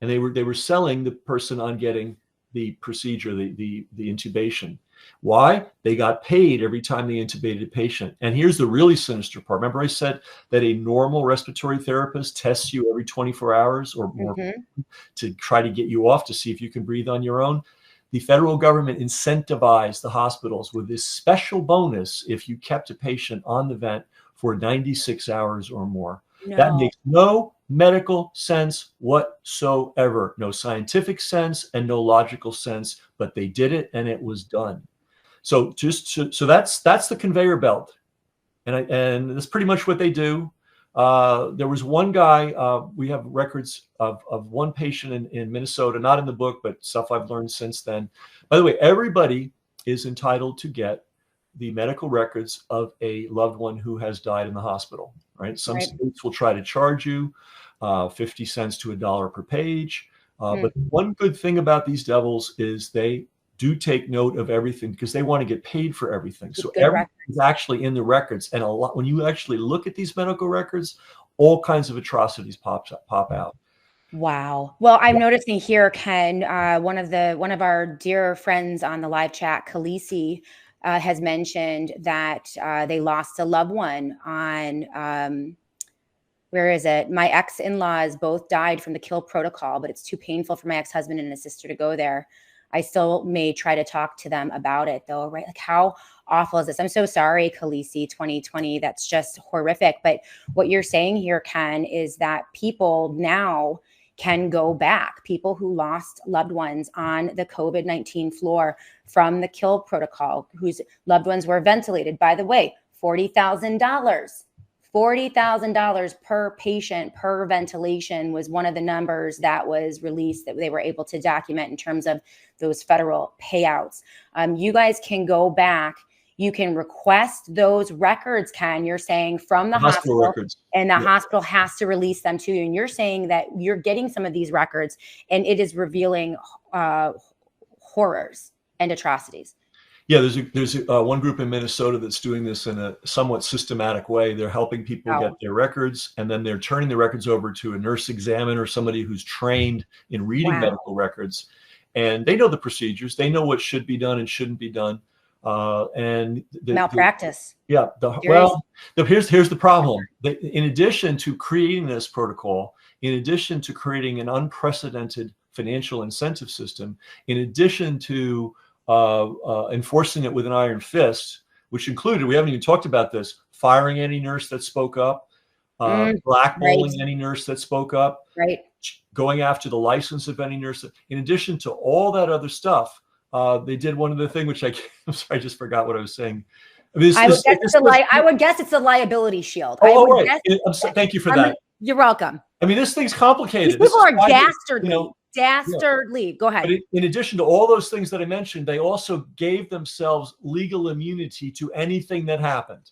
And they were selling the person on getting the procedure, the intubation. Why? They got paid every time they intubated a patient. And here's the really sinister part. Remember I said that a normal respiratory therapist tests you every 24 hours or more to try to get you off to see if you can breathe on your own? The federal government incentivized the hospitals with this special bonus if you kept a patient on the vent for 96 hours or more. No. That makes no medical sense whatsoever. No scientific sense and no logical sense, but they did it and it was done. So that's the conveyor belt. And that's pretty much what they do. There was one guy, we have records of one patient in Minnesota, not in the book, but stuff I've learned since then. By the way, everybody is entitled to get the medical records of a loved one who has died in the hospital, right? Some states will try to charge you 50 cents to $1 per page. But one good thing about these devils is they do take note of everything because they want to get paid for everything. So everything's actually in the records. And when you actually look at these medical records, all kinds of atrocities pop out.
Wow. Well, I'm noticing here, Ken, one of our dear friends on the live chat, Khaleesi, has mentioned that they lost a loved one on where is it? My ex-in-laws both died from the kill protocol, but it's too painful for my ex-husband and his sister to go there. I still may try to talk to them about it though, right? Like, how awful is this? I'm so sorry, Khaleesi, 2020. That's just horrific. But what you're saying here, Ken, is that people now can go back. People who lost loved ones on the COVID-19 floor from the kill protocol, whose loved ones were ventilated. By the way, $40,000. $40,000 per patient per ventilation was one of the numbers that was released that they were able to document in terms of those federal payouts. You guys can go back. You can request those records, Ken. You're saying from the hospital records. And the hospital has to release them to you. And you're saying that you're getting some of these records and it is revealing horrors and atrocities.
Yeah, there's one group in Minnesota that's doing this in a somewhat systematic way. They're helping people get their records, and then they're turning the records over to a nurse examiner, somebody who's trained in reading medical records, and they know the procedures. They know what should be done and shouldn't be done. And
malpractice.
Here's the problem. In addition to creating this protocol, in addition to creating an unprecedented financial incentive system, in addition to enforcing it with an iron fist, which included, we haven't even talked about this, firing any nurse that spoke up, blackballing any nurse that spoke up, going after the license of any nurse. In addition to all that other stuff, they did one other thing, which I'm sorry, I just forgot what I was saying. I
would guess it's a liability shield.
Thank you for that.
You're welcome.
I mean, this thing's complicated.
These people are dastardly. Dastardly. Go ahead.
But in addition to all those things that I mentioned, they also gave themselves legal immunity to anything that happened.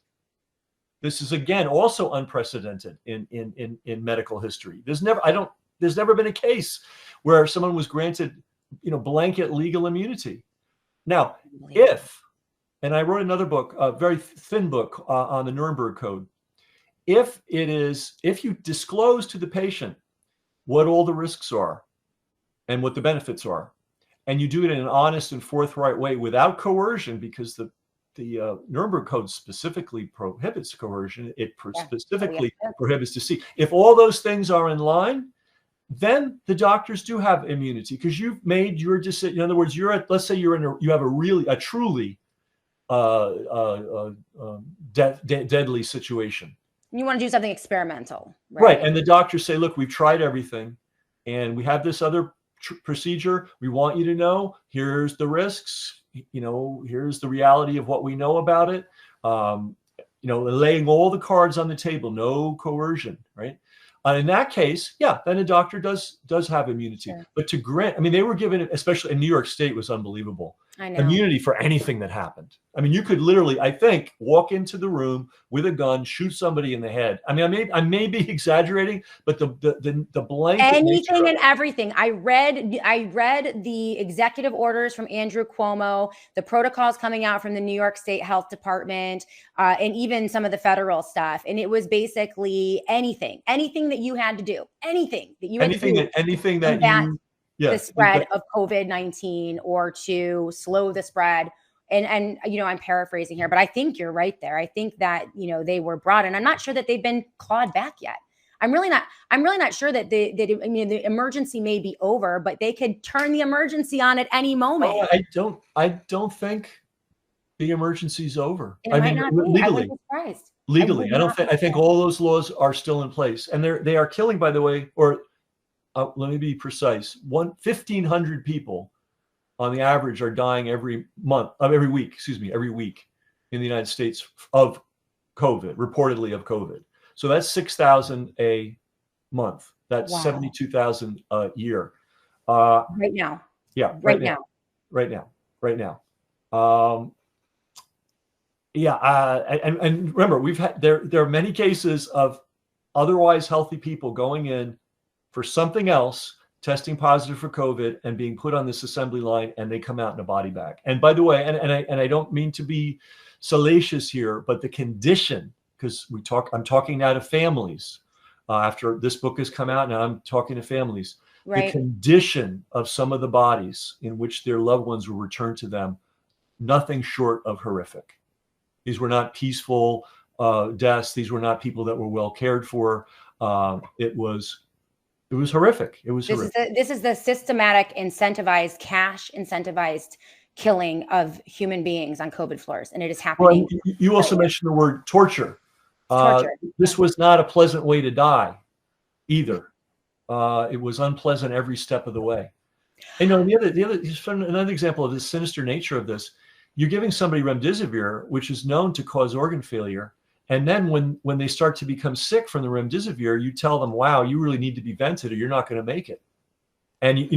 This is, again, also unprecedented in medical history. There's never been a case where someone was granted, blanket legal immunity. Now, and I wrote another book, a very thin book on the Nuremberg Code. If you disclose to the patient what all the risks are and what the benefits are, and you do it in an honest and forthright way without coercion, because the Nuremberg Code specifically prohibits coercion. It specifically prohibits deceit. If all those things are in line, then the doctors do have immunity, because you've made your decision. In other words, let's say you have a truly deadly situation.
You want to do something experimental,
right? And the doctors say, look, we've tried everything, and we have this other procedure. We want you to know, here's the risks, here's the reality of what we know about it. Laying all the cards on the table, no coercion, right? In that case, then a doctor does have immunity. Sure. But to grant, they were given, especially in New York State, was unbelievable.
I know.
Immunity for anything that happened. You could literally, I think, walk into the room with a gun, shoot somebody in the head. I may be exaggerating, but the blanket
anything and everything. I read the executive orders from Andrew Cuomo, the protocols coming out from the New York State Health Department, and even some of the federal stuff. And it was basically anything that you had to do, the spread of COVID-19 or to slow the spread. And I'm paraphrasing here, but I think you're right there. I think that, they were brought in. I'm not sure that they've been clawed back yet. I'm really not sure that the emergency may be over, but they could turn the emergency on at any moment.
Oh, I don't think the emergency's over.
Legally.
Legally, I think all those laws are still in place, and they are killing, by the way, let me be precise. 1,500 people on the average are dying every week in the United States of COVID, reportedly of COVID. So that's 6,000 a month. That's 72,000 a year.
Right now.
Yeah. Right now. And remember, there are many cases of otherwise healthy people going in for something else, testing positive for COVID, and being put on this assembly line, and they come out in a body bag. And by the way, and I don't mean to be salacious here, but the condition, because I'm talking now to families, after this book has come out, and I'm talking to families,
Right.
the condition of some of the bodies in which their loved ones were returned to them, nothing short of horrific. These were not peaceful deaths. These were not people that were well cared for. It was horrific. It was horrific.
This is the systematic, incentivized, cash incentivized killing of human beings on COVID floors, and it is happening.
Well, you also mentioned the word torture.
Torture.
This was not a pleasant way to die, either. It was unpleasant every step of the way. And another example of the sinister nature of this, you're giving somebody remdesivir, which is known to cause organ failure. And then when they start to become sick from the remdesivir, you tell them, wow, you really need to be vented or you're not going to make it. And,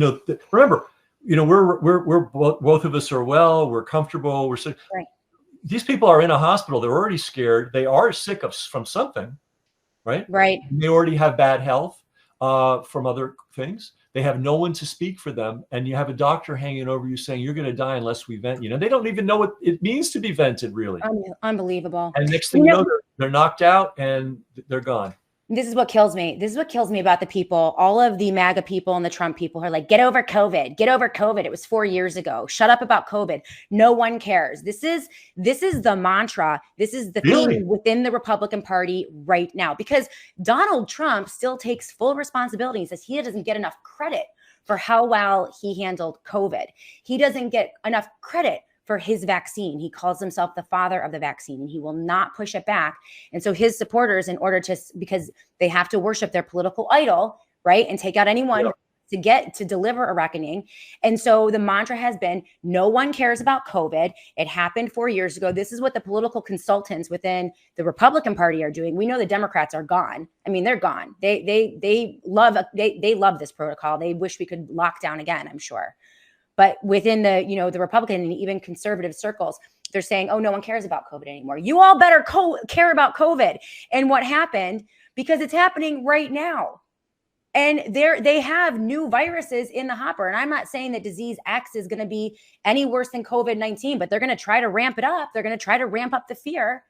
remember, we're both of us are well, we're comfortable, we're sick.
Right.
These people are in a hospital. They're already scared. They are sick from something, right?
Right.
And they already have bad health from other things. They have no one to speak for them. And you have a doctor hanging over you saying, you're going to die unless we vent you. They don't even know what it means to be vented, really.
Unbelievable.
And next thing you know, they're knocked out and they're gone.
This is what kills me. This is what kills me about the people, all of the MAGA people and the Trump people who are like, get over COVID, get over COVID. It was 4 years ago. Shut up about COVID. No one cares. This is the mantra. This is the thing within the Republican Party right now, because Donald Trump still takes full responsibility. He says he doesn't get enough credit for how well he handled COVID. He doesn't get enough credit for his vaccine. He calls himself the father of the vaccine, and he will not push it back. And so his supporters, because they have to worship their political idol, right, and take out anyone to deliver a reckoning. And so the mantra has been, no one cares about COVID. It happened 4 years ago. This is what the political consultants within the Republican Party are doing. We know the Democrats are gone. I mean, they're gone. They love this protocol. They wish we could lock down again, I'm sure. But within the Republican and even conservative circles, they're saying, oh, no one cares about COVID anymore. You all better care about COVID. And what happened, because it's happening right now. And they have new viruses in the hopper. And I'm not saying that disease X is going to be any worse than COVID-19, but they're going to try to ramp it up. They're going to try to ramp up the fear.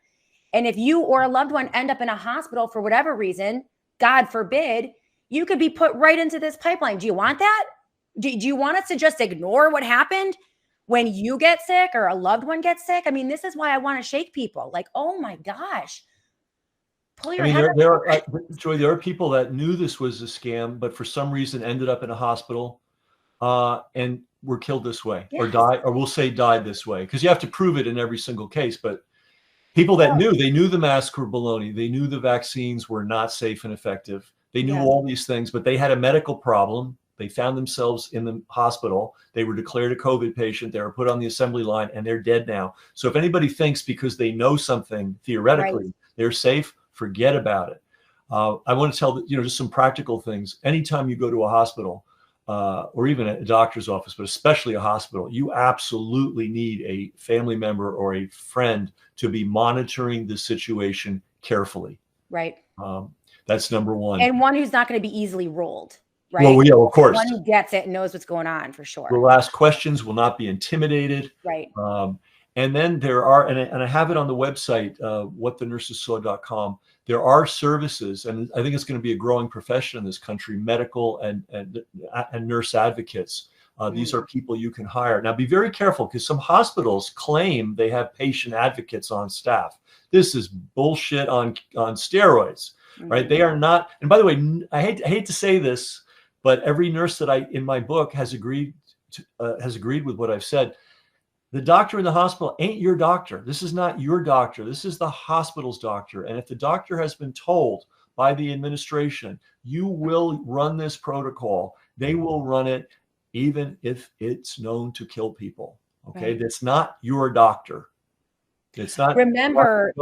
And if you or a loved one end up in a hospital for whatever reason, God forbid, you could be put right into this pipeline. Do you want that? Do you want us to just ignore what happened when you get sick or a loved one gets sick? I mean, this is why I want to shake people. Like, oh my gosh. Pull your head up.
Joy, there are people that knew this was a scam, but for some reason ended up in a hospital and were killed this way, or died, or we'll say died this way, because you have to prove it in every single case. But people that knew the masks were baloney. They knew the vaccines were not safe and effective. They knew all these things, but they had a medical problem. They found themselves in the hospital. They were declared a COVID patient. They were put on the assembly line, and they're dead now. So if anybody thinks because they know something theoretically, they're safe, forget about it. I want to tell just some practical things. Anytime you go to a hospital or even a doctor's office, but especially a hospital, you absolutely need a family member or a friend to be monitoring the situation carefully.
Right.
That's number one.
And one who's not going to be easily rolled. Right.
Well, yeah, of course.
One who gets it and knows what's going on, for sure.
Will ask questions, will not be intimidated.
Right.
And then there are, and I have it on the website, whatthenursessaw.com. There are services, and I think it's going to be a growing profession in this country, medical and nurse advocates. These are people you can hire. Now, be very careful, because some hospitals claim they have patient advocates on staff. This is bullshit on steroids, right? They are not. And by the way, I hate to say this, but every nurse that in my book has agreed with what I've said. The doctor in the hospital ain't your doctor. This is not your doctor. This is the hospital's doctor. And if the doctor has been told by the administration, you will run this protocol, they will run it even if it's known to kill people. Okay. Right. That's not your doctor. It's not.
Remember,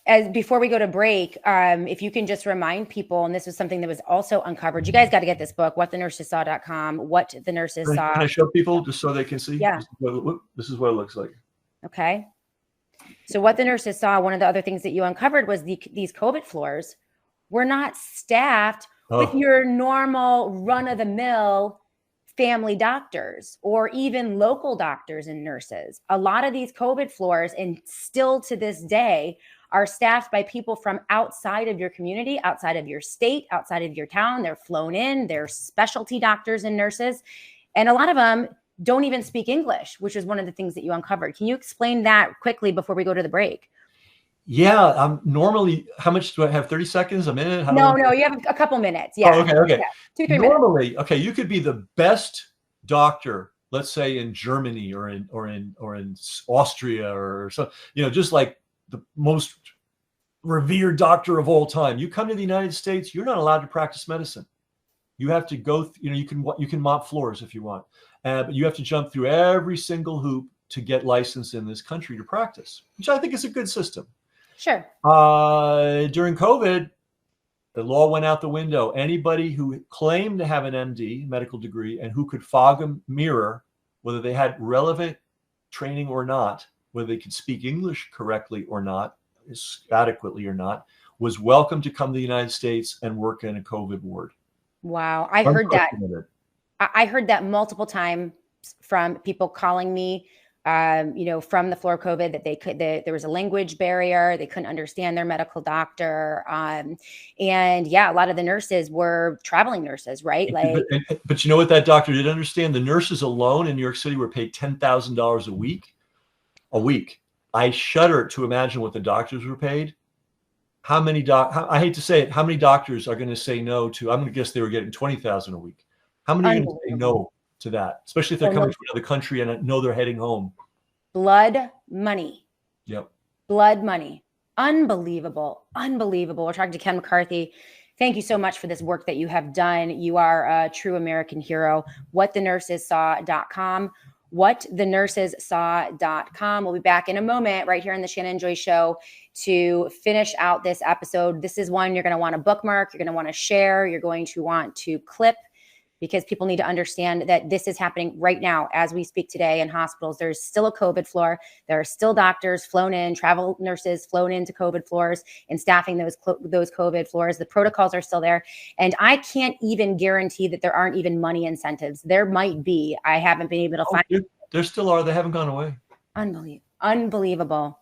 as before we go to break, if you can just remind people, and this was something that was also uncovered. You guys got to get this book, whatthenursessaw.com, what the nurses saw.
Can I show people just so they can see?
Yeah.
This is what it looks like.
Okay. So what the nurses saw, one of the other things that you uncovered was these COVID floors were not staffed with your normal run-of-the-mill family doctors or even local doctors and nurses. A lot of these COVID floors, and still to this day, are staffed by people from outside of your community, outside of your state, outside of your town. They're flown in, they're specialty doctors and nurses. And a lot of them don't even speak English, which is one of the things that you uncovered. Can you explain that quickly before we go to the break?
Yeah, normally, how much do I have? 30 seconds, a minute?
No, you have a couple minutes. Yeah.
Oh, okay.
Yeah. 2-3 minutes.
Normally, okay, you could be the best doctor, let's say in Germany or in Austria or so, just like the most revered doctor of all time. You come to the United States, you're not allowed to practice medicine. You have to go, you can mop floors if you want, but you have to jump through every single hoop to get licensed in this country to practice, which I think is a good system.
Sure.
During COVID, the law went out the window. Anybody who claimed to have an MD, medical degree, and who could fog a mirror, whether they had relevant training or not, whether they could speak English correctly or not, adequately or not, was welcome to come to the United States and work in a COVID ward.
Wow. I heard that multiple times from people calling me, from the floor of COVID, that there was a language barrier. They couldn't understand their medical doctor. And yeah, a lot of the nurses were traveling nurses, right?
But you know what that doctor did understand? The nurses alone in New York City were paid $10,000 a week. I shudder to imagine what the doctors were paid. I hate to say it, how many doctors are going to say no to, I'm going to guess they were getting $20,000 a week. How many are going to say no to that, especially if they're coming from another country and know they're heading home?
Blood money.
Yep.
Blood money. Unbelievable. We're talking to Ken McCarthy. Thank you so much for this work that you have done. You are a true American hero. WhatTheNursesSaw.com. WhatTheNursesSaw.com. We'll be back in a moment right here on the Shannon Joy Show to finish out this episode. This is one you're going to want to bookmark. You're going to want to share. You're going to want to clip, because people need to understand that this is happening right now as we speak today in hospitals. There's still a COVID floor. There are still doctors flown in, travel nurses flown into COVID floors and staffing those COVID floors. The protocols are still there. And I can't even guarantee that there aren't even money incentives. There might be. I haven't been able to find.
There still are. They haven't gone away.
Unbelievable.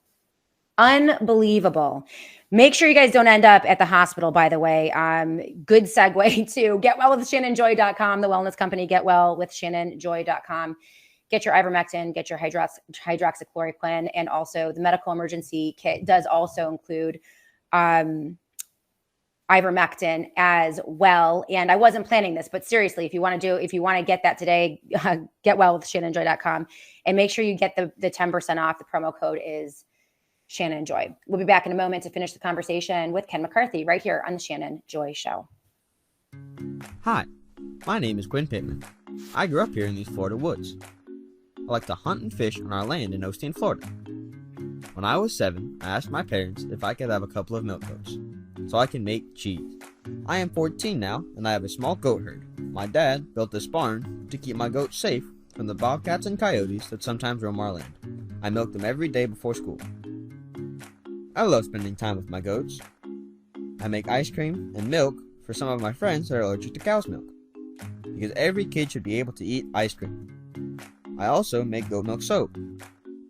Make sure you guys don't end up at the hospital, by the way. Good segue to getwellwithshannonjoy.com, the wellness company, getwellwithshannonjoy.com. Get your ivermectin, get your hydroxychloroquine, and also the medical emergency kit does also include ivermectin as well. And I wasn't planning this, but seriously, if you want to get that today, getwellwithshannonjoy.com, and make sure you get the 10% off. The promo code is Shannon Joy. We'll be back in a moment to finish the conversation with Ken McCarthy right here on the Shannon Joy Show.
Hi, my name is Quinn Pittman. I grew up here in these Florida woods. I like to hunt and fish on our land in Osteen, Florida. When I was 7, I asked my parents if I could have a couple of milk goats so I can make cheese. I am 14 now, and I have a small goat herd. My dad built this barn to keep my goats safe from the bobcats and coyotes that sometimes roam our land. I milk them every day before school. I love spending time with my goats. I make ice cream and milk for some of my friends that are allergic to cow's milk, because every kid should be able to eat ice cream. I also make goat milk soap.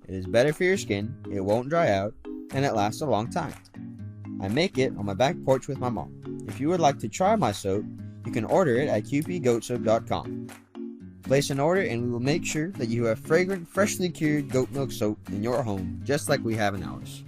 It is better for your skin, it won't dry out, and it lasts a long time. I make it on my back porch with my mom. If you would like to try my soap, you can order it at qpgoatsoap.com. Place an order and we will make sure that you have fragrant, freshly cured goat milk soap in your home, just like we have in ours.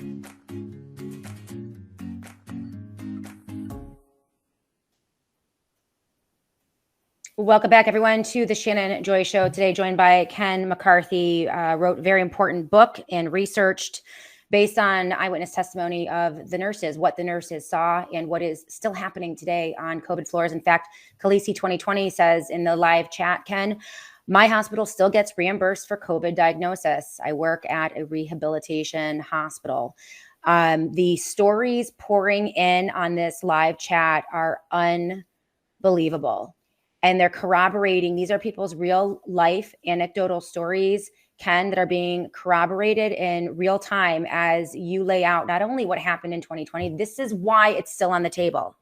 Welcome back, everyone, to the Shannon Joy Show. Today, joined by Ken McCarthy, wrote a very important book and researched based on eyewitness testimony of the nurses, what the nurses saw and what is still happening today on COVID floors. In fact, Khaleesi 2020 says in the live chat, Ken, my hospital still gets reimbursed for COVID diagnosis. I work at a rehabilitation hospital. The stories pouring in on this live chat are unbelievable. And they're corroborating. These are people's real life anecdotal stories, Ken, that are being corroborated in real time as you lay out not only what happened in 2020, this is why it's still on the table.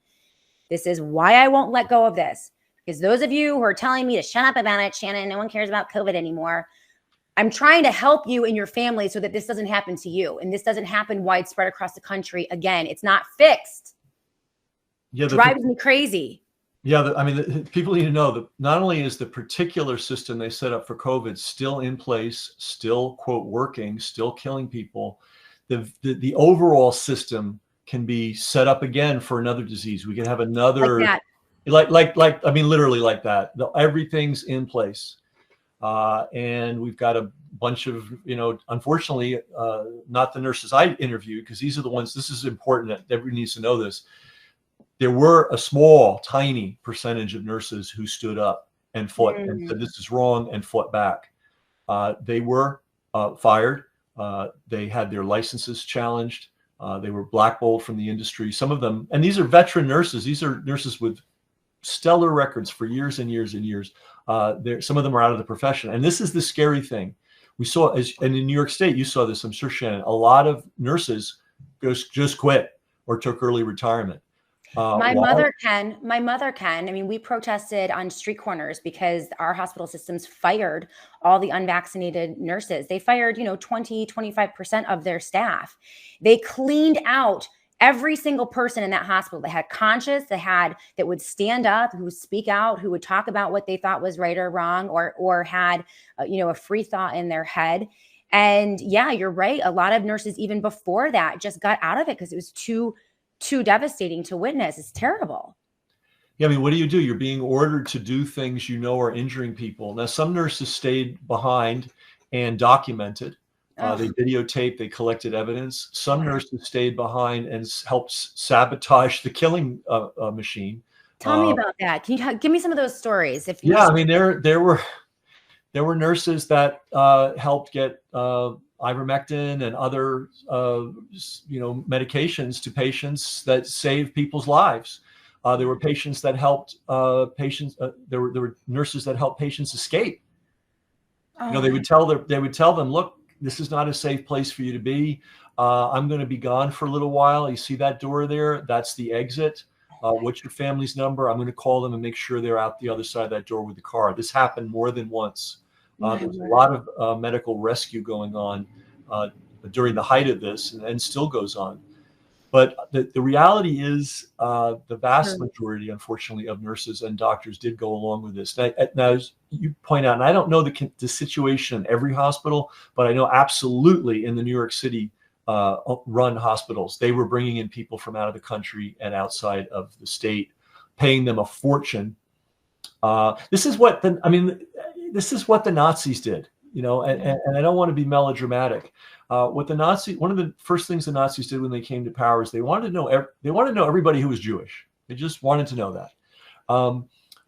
This is why I won't let go of this. Because those of you who are telling me to shut up about it, Shannon, no one cares about COVID anymore. I'm trying to help you and your family so that this doesn't happen to you. And this doesn't happen widespread across the country. Again, it's not fixed.
Yeah,
Drives me crazy.
Yeah, I mean, people need to know that not only is the particular system they set up for COVID still in place, still, quote, working, still killing people, the overall system can be set up again for another disease. We can have another,
like
that. I mean, literally like that. Everything's in place. And we've got a bunch of, unfortunately, not the nurses I interviewed, because these are the ones, this is important that everybody needs to know this. There were a small, tiny percentage of nurses who stood up and fought and said, this is wrong, and fought back. They were fired. They had their licenses challenged. They were blackballed from the industry. Some of them, and these are veteran nurses. These are nurses with stellar records for years and years and years. Some of them are out of the profession. And this is the scary thing. We saw, and in New York State, you saw this, I'm sure, Shannon, a lot of nurses just quit or took early retirement.
My mother can. I mean, we protested on street corners because our hospital systems fired all the unvaccinated nurses. They fired, 20, 25% of their staff. They cleaned out every single person in that hospital that had conscience, that would stand up, who would speak out, who would talk about what they thought was right or wrong, or had, a free thought in their head. And yeah, you're right. A lot of nurses, even before that, just got out of it because it was too devastating to witness. It's terrible.
Yeah, I mean, what do? You're being ordered to do things are injuring people. Now, some nurses stayed behind and documented. They videotaped, they collected evidence. Some nurses stayed behind and helped sabotage the killing machine.
Tell me about that. Can you give me some of those stories?
I mean, there were nurses that helped get ivermectin and other medications to patients that saved people's lives. There were patients that helped patients. There were nurses that helped patients escape. They would tell them, look, this is not a safe place for you to be. I'm going to be gone for a little while. You see that door there? That's the exit. What's your family's number? I'm going to call them and make sure they're out the other side of that door with the car. This happened more than once. There's a lot of medical rescue going on during the height of this, and still goes on. But the reality is the vast majority, unfortunately, of nurses and doctors did go along with this. Now, as you point out, and I don't know the situation in every hospital, but I know absolutely in the New York City run hospitals, they were bringing in people from out of the country and outside of the state, paying them a fortune. This is what the Nazis did, and I don't want to be melodramatic. One of the first things the Nazis did when they came to power is they wanted to know everybody who was Jewish. They just wanted to know that.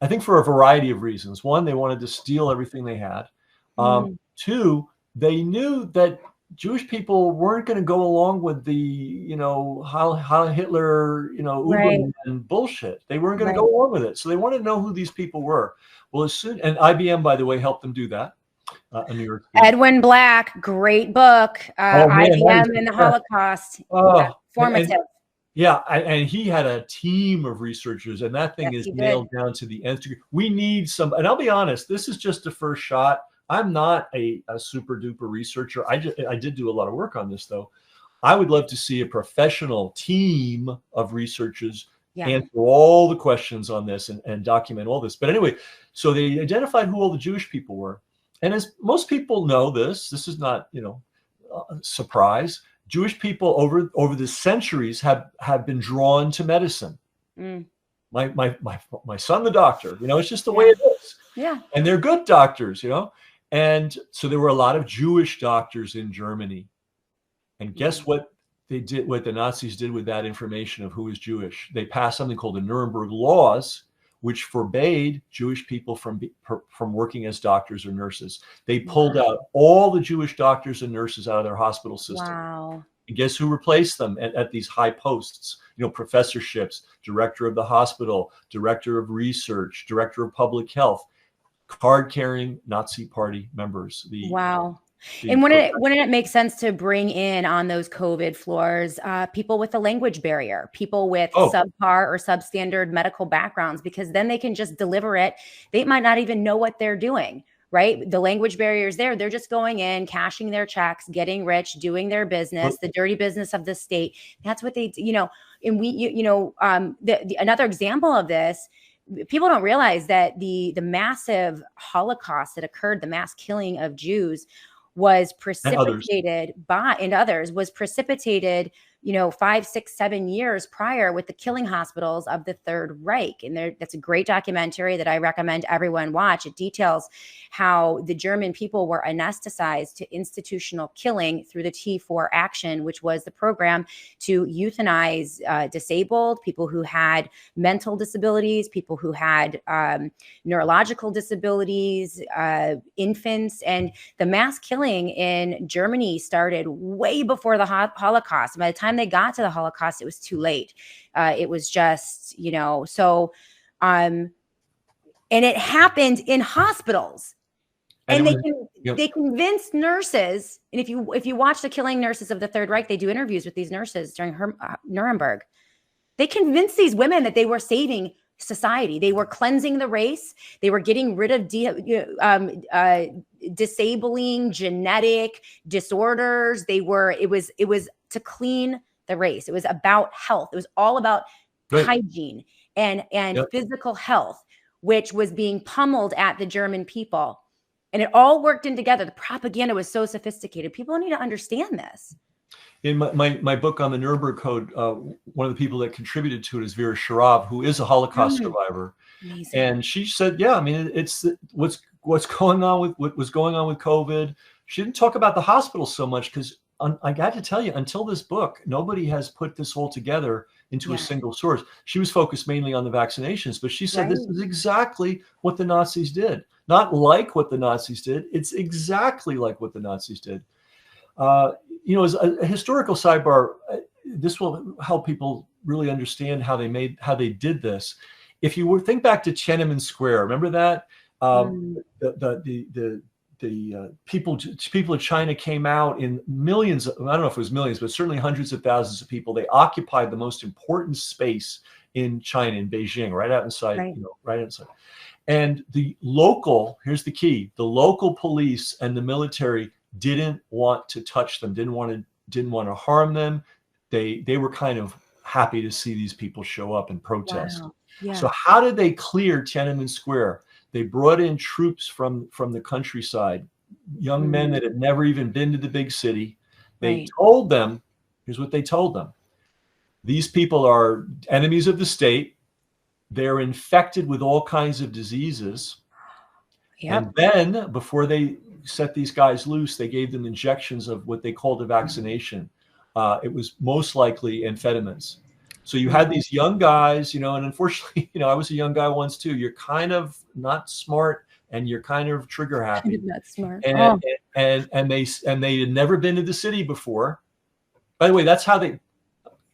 I think for a variety of reasons. One, they wanted to steal everything they had. Two, they knew that Jewish people weren't going to go along with the, Heil Hitler, and bullshit. They weren't going to go along with it. So they wanted to know who these people were. Well, and IBM, by the way, helped them do that. New York City.
Edwin Black, great book. IBM and the Holocaust. Formative.
And he had a team of researchers, and that thing is nailed down to the nth degree. We need some, and I'll be honest, this is just the first shot. I'm not a super duper researcher. I did do a lot of work on this, though. I would love to see a professional team of researchers answer all the questions on this and document all this. But anyway, so they identified who all the Jewish people were. And as most people know, this is not, a surprise. Jewish people over the centuries have been drawn to medicine. My son, the doctor, it's just the way it is.
Yeah.
And they're good doctors, And so there were a lot of Jewish doctors in Germany. And guess what they did, what the Nazis did with that information of who is Jewish? They passed something called the Nuremberg Laws, which forbade Jewish people from working as doctors or nurses. They pulled out all the Jewish doctors and nurses out of their hospital system.
Wow.
And guess who replaced them at these high posts? Professorships, director of the hospital, director of research, director of public health, card-carrying Nazi Party members. And wouldn't it make sense to bring in on those COVID floors people with a language barrier, people with subpar or substandard medical backgrounds, because then they can just deliver it. They might not even know what they're doing,
right? The language barriers there, they're just going in, cashing their checks, getting rich, doing their business, the dirty business of the state. That's what they, and another example of this, people don't realize that the massive Holocaust that occurred, the mass killing of Jews was precipitated and others was precipitated 5, 6, 7 years prior with the killing hospitals of the Third Reich. And that's a great documentary that I recommend everyone watch. It details how the German people were anesthetized to institutional killing through the T4 action, which was the program to euthanize disabled people who had mental disabilities, people who had neurological disabilities, infants. And the mass killing in Germany started way before the Holocaust. By the time they got to the Holocaust, it was too late. It was just, and it happened in hospitals. And they convinced nurses. And if you watch the killing nurses of the Third Reich, they do interviews with these nurses during Nuremberg. They convinced these women that they were saving society. They were cleansing the race. They were getting rid of disabling genetic disorders. It was to clean the race. It was about health. It was all about hygiene and physical health, which was being pummeled at the German people. And it all worked in together. The propaganda was so sophisticated. People need to understand this.
In my book on the Nuremberg Code, one of the people that contributed to it is Vera Sharav, who is a Holocaust survivor. Amazing. And she said, yeah, I mean, it's what's going on with what was going on with COVID. She didn't talk about the hospitals so much because I got to tell you, until this book, nobody has put this all together into a single source. She was focused mainly on the vaccinations, but she said this is exactly what the Nazis did. Not like what the Nazis did. It's exactly like what the Nazis did. As a historical sidebar, this will help people really understand how they did this. If you think back to Tiananmen Square, remember that the people of China came out in millions. I don't know if it was millions, but certainly hundreds of thousands of people. They occupied the most important space in China, in Beijing, right out inside, right outside. And here's the key: the local police and the military didn't want to touch them, didn't want to harm them. They were kind of happy to see these people show up and protest. Wow. Yeah. So how did they clear Tiananmen Square? They brought in troops from the countryside, young men that had never even been to the big city. They told them, here's what they told them: these people are enemies of the state. They're infected with all kinds of diseases. Yep. And then before they set these guys loose, they gave them injections of what they called a vaccination. It was most likely amphetamines. So you had these young guys, and unfortunately, I was a young guy once too. You're kind of not smart and you're kind of trigger happy.
Not smart.
And they had never been to the city before. By the way, that's how they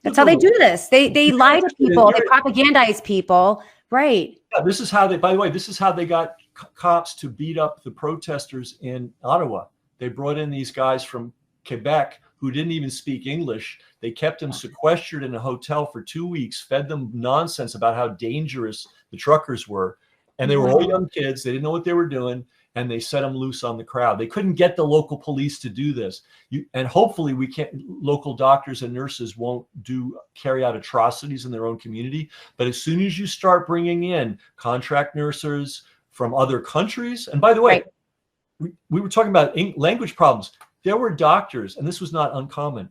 do
this. They lie to people. They propagandize people. Right.
Yeah, this is how they got cops to beat up the protesters in Ottawa. They brought in these guys from Quebec who didn't even speak English. They kept them sequestered in a hotel for 2 weeks, fed them nonsense about how dangerous the truckers were. And they were all young kids. They didn't know what they were doing. And they set them loose on the crowd. They couldn't get the local police to do this. And hopefully local doctors and nurses won't carry out atrocities in their own community. But as soon as you start bringing in contract nurses from other countries, and by the way, we were talking about language problems. There were doctors, and this was not uncommon,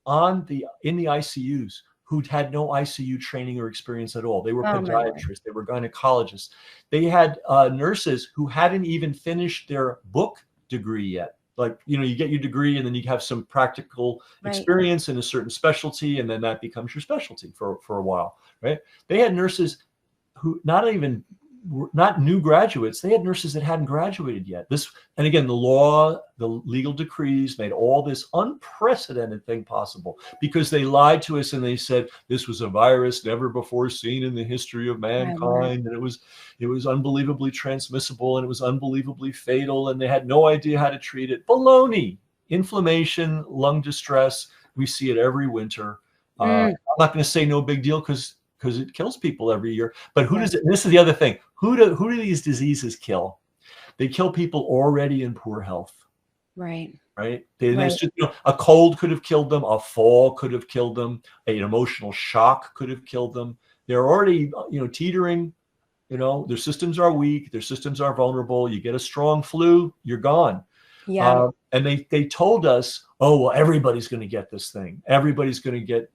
in the ICUs who'd had no ICU training or experience at all. They were podiatrists, they were gynecologists. They had nurses who hadn't even finished their book degree yet. Like, you get your degree and then you have some practical experience in a certain specialty, and then that becomes your specialty for a while, right? They had nurses who not new graduates. They had nurses that hadn't graduated yet. And again, the legal decrees made all this unprecedented thing possible because they lied to us and they said this was a virus never before seen in the history of mankind, and it was unbelievably transmissible and it was unbelievably fatal, and they had no idea how to treat it. Baloney. Inflammation, lung distress. We see it every winter. I'm not going to say no big deal because it kills people every year. But who does it? This is the other thing. Who do these diseases kill? They kill people already in poor health.
Right.
Right.
Right.
Just, a cold could have killed them. A fall could have killed them. An emotional shock could have killed them. They're already, teetering. Their systems are weak. Their systems are vulnerable. You get a strong flu, you're gone.
Yeah.
And they told us, oh, well, everybody's going to get this thing. Everybody's going to get,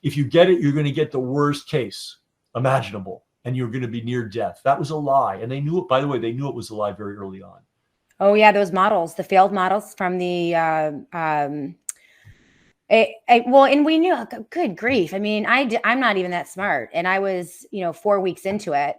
if you get it, you're going to get the worst case imaginable, and you're going to be near death. That was a lie. And they knew it, by the way, they knew it was a lie very early on.
Oh yeah, those models, the failed models from the well, and we knew, good grief. I mean, I'm not even that smart, and I was 4 weeks into it.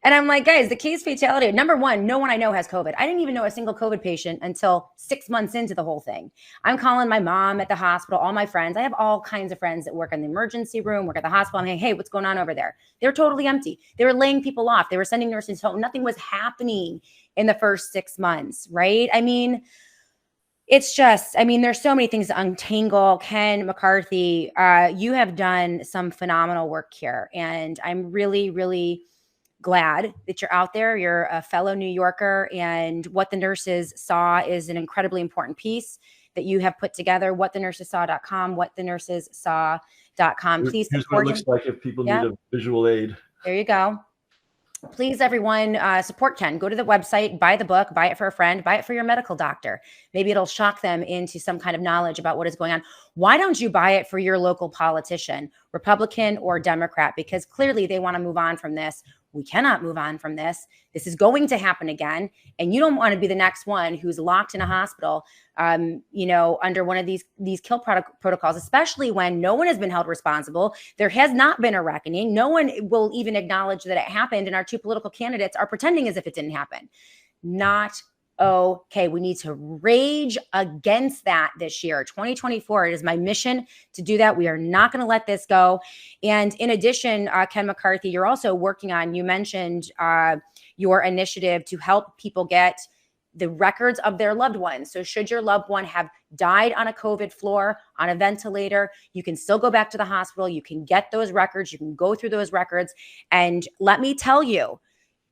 And I'm like, guys, the case fatality, number one, no one I know has COVID. I didn't even know a single COVID patient until 6 months into the whole thing. I'm calling my mom at the hospital, all my friends. I have all kinds of friends that work in the emergency room, work at the hospital. I'm like, hey, what's going on over there? They're totally empty. They were laying people off. They were sending nurses home. Nothing was happening in the first 6 months, right? I mean, it's just, there's so many things to untangle. Ken McCarthy, you have done some phenomenal work here. And I'm really, really glad that you're out there. You're a fellow New Yorker, and What the Nurses Saw is an incredibly important piece that you have put together. WhatTheNursesSaw.com, WhatTheNursesSaw.com. Please
Here's what
support
it looks
him.
like if people need a visual aid.
There you go. Please, everyone, support Ken. Go to the website, buy the book, buy it for a friend, buy it for your medical doctor. Maybe it'll shock them into some kind of knowledge about what is going on. Why don't you buy it for your local politician, Republican or Democrat? Because clearly they want to move on from this. We cannot move on from this. This is going to happen again. And you don't want to be the next one who's locked in a hospital, under one of these kill protocols, especially when no one has been held responsible. There has not been a reckoning. No one will even acknowledge that it happened. And our two political candidates are pretending as if it didn't happen. Not okay. We need to rage against that this year, 2024. It is my mission to do that. We are not going to let this go. And in addition, Ken McCarthy, you're also working on, you mentioned your initiative to help people get the records of their loved ones. So should your loved one have died on a COVID floor, on a ventilator, you can still go back to the hospital. You can get those records. You can go through those records. And let me tell you,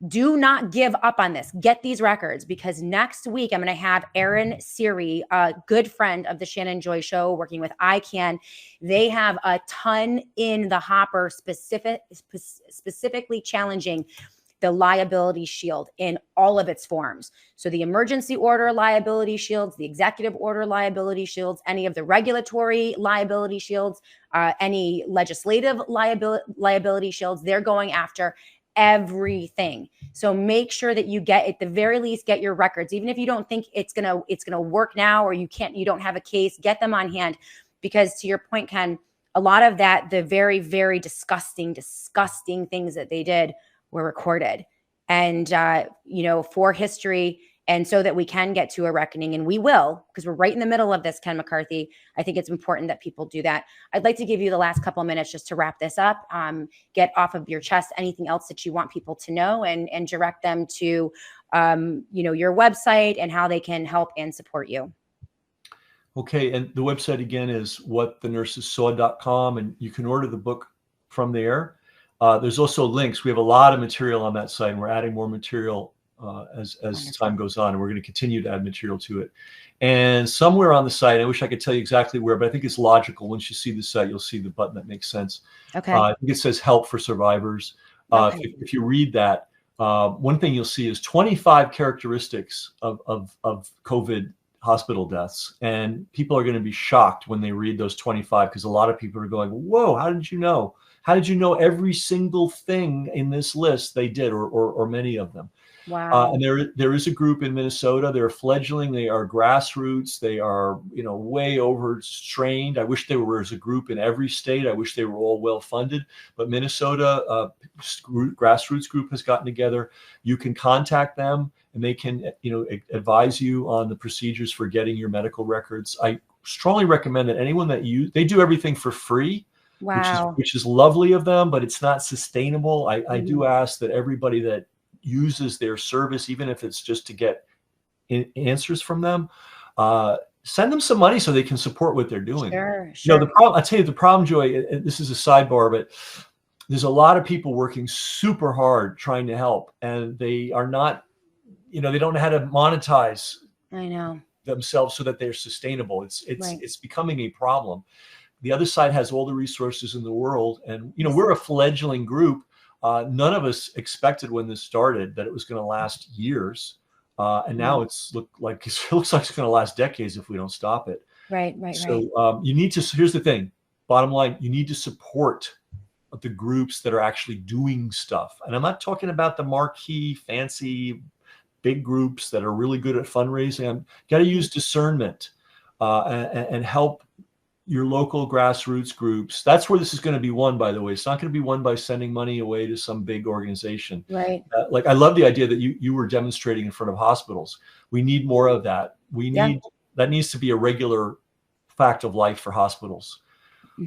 do not give up on this. Get these records, because next week I'm going to have Aaron Siri, a good friend of the Shannon Joy Show, working with ICANN. They have a ton in the hopper specifically challenging the liability shield in all of its forms. So the emergency order liability shields, the executive order liability shields, any of the regulatory liability shields, any legislative liability shields, they're going after everything. So make sure that you get, at the very least, get your records. Even if you don't think it's gonna work now, or you don't have a case, get them on hand. Because to your point, Ken, a lot of that, the very, very disgusting things that they did were recorded, and for history, and so that we can get to a reckoning, and we will, because we're right in the middle of this, Ken McCarthy. I think it's important that people do that. I'd like to give you the last couple of minutes just to wrap this up, get off of your chest anything else that you want people to know, and direct them to your website and how they can help and support you.
Okay, and the website again is whatthenursessaw.com, and you can order the book from there. There's also links. We have a lot of material on that site, and we're adding more material as time goes on, and we're going to continue to add material to it. And somewhere on the site, I wish I could tell you exactly where, but I think it's logical. Once you see the site, you'll see the button that makes sense.
Okay.
I think it says "Help for Survivors."
Okay.
If you read that, one thing you'll see is 25 characteristics of COVID hospital deaths, and people are going to be shocked when they read those 25, because a lot of people are going, "Whoa, how did you know? How did you know every single thing in this list they did, or many of them?"
Wow.
And there is a group in Minnesota. They're fledgling. They are grassroots. They are, way overstrained. I wish there was a group in every state. I wish they were all well funded. But Minnesota grassroots group has gotten together. You can contact them, and they can, advise you on the procedures for getting your medical records. I strongly recommend that anyone they do everything for free.
Wow.
Which is lovely of them, but it's not sustainable. I do ask that everybody that uses their service, even if it's just to get answers from them, send them some money so they can support what they're doing.
Sure.
The problem, I'll tell you, the problem, Joy, this is a sidebar, but there's a lot of people working super hard trying to help, and they are not they don't know how to monetize
I know.
themselves so that they're sustainable.
Right.
It's becoming a problem. The other side has all the resources in the world, and we're a fledgling group. None of us expected when this started that it was going to last years, and now it looks like it's going to last decades if we don't stop it.
Right.
So you need to. Here's the thing. Bottom line, you need to support the groups that are actually doing stuff, and I'm not talking about the marquee, fancy, big groups that are really good at fundraising. You got to use discernment and help your local grassroots groups. That's where this is going to be won, by the way. It's not going to be won by sending money away to some big organization.
Right.
Like, I love the idea that you were demonstrating in front of hospitals. We need more of that. That needs to be a regular fact of life for hospitals,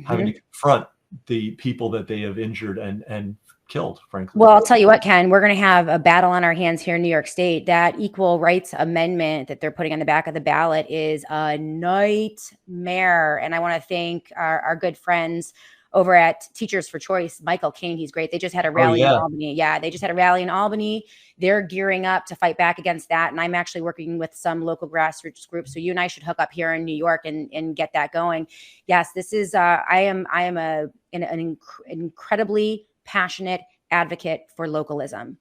having to confront the people that they have injured and killed, frankly.
Well, I'll tell you what, Ken, we're going to have a battle on our hands here in New York State. That equal rights amendment that they're putting on the back of the ballot is a nightmare. And I want to thank our good friends over at Teachers for Choice, Michael Kane. He's great. They just had a rally in Albany. Yeah, they just had a rally in Albany. They're gearing up to fight back against that. And I'm actually working with some local grassroots groups. So you and I should hook up here in New York and get that going. Yes, this is, I am an incredibly passionate advocate for localism,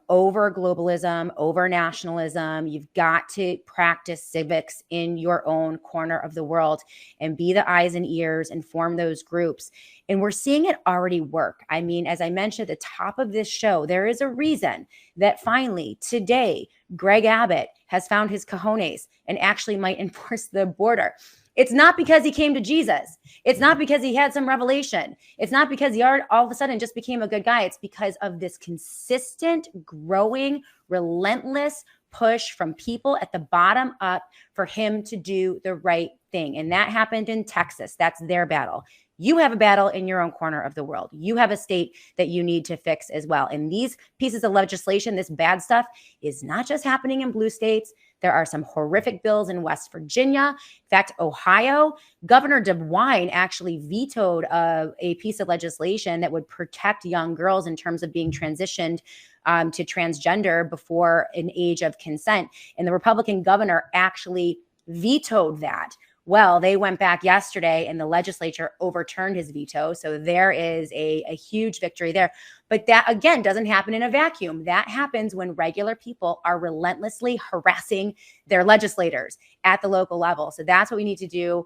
over globalism, over nationalism. You've got to practice civics in your own corner of the world and be the eyes and ears and form those groups. And we're seeing it already work. I mean, as I mentioned at the top of this show, there is a reason that finally today, Greg Abbott has found his cojones and actually might enforce the border. It's not because he came to Jesus. It's not because he had some revelation. It's not because he all of a sudden just became a good guy. It's because of this consistent, growing, relentless push from people at the bottom up for him to do the right thing. And that happened in Texas. That's their battle. You have a battle in your own corner of the world. You have a state that you need to fix as well. And these pieces of legislation, this bad stuff, is not just happening in blue states. There are some horrific bills in West Virginia. In fact, Ohio, Governor DeWine actually vetoed a piece of legislation that would protect young girls in terms of being transitioned to transgender before an age of consent. And the Republican governor actually vetoed that. Well, they went back yesterday and the legislature overturned his veto. So there is a huge victory there. But that, again, doesn't happen in a vacuum. That happens when regular people are relentlessly harassing their legislators at the local level. So that's what we need to do.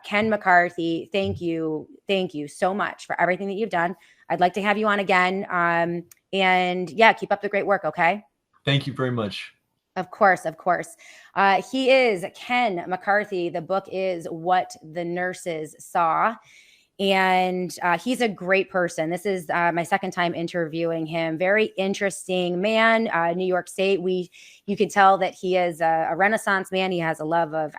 Ken McCarthy, thank you. Thank you so much for everything that you've done. I'd like to have you on again. And yeah, keep up the great work, okay?
Thank you very much.
Of course, of course. He is Ken McCarthy. The book is What the Nurses Saw. And he's a great person. This is my second time interviewing him. Very interesting man. New York State. You can tell that he is a Renaissance man. He has a love of,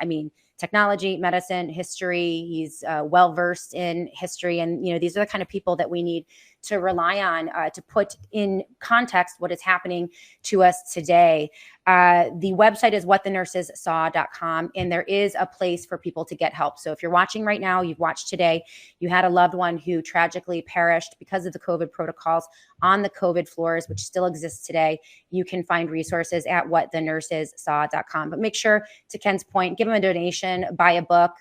technology, medicine, history. He's well-versed in history. And, these are the kind of people that we need to rely on to put in context what is happening to us today. The website is whatthenursessaw.com, and there is a place for people to get help. So if you're watching right now, you've watched today, you had a loved one who tragically perished because of the COVID protocols on the COVID floors, which still exists today, you can find resources at whatthenursessaw.com. But make sure, to Ken's point, give them a donation, buy a book.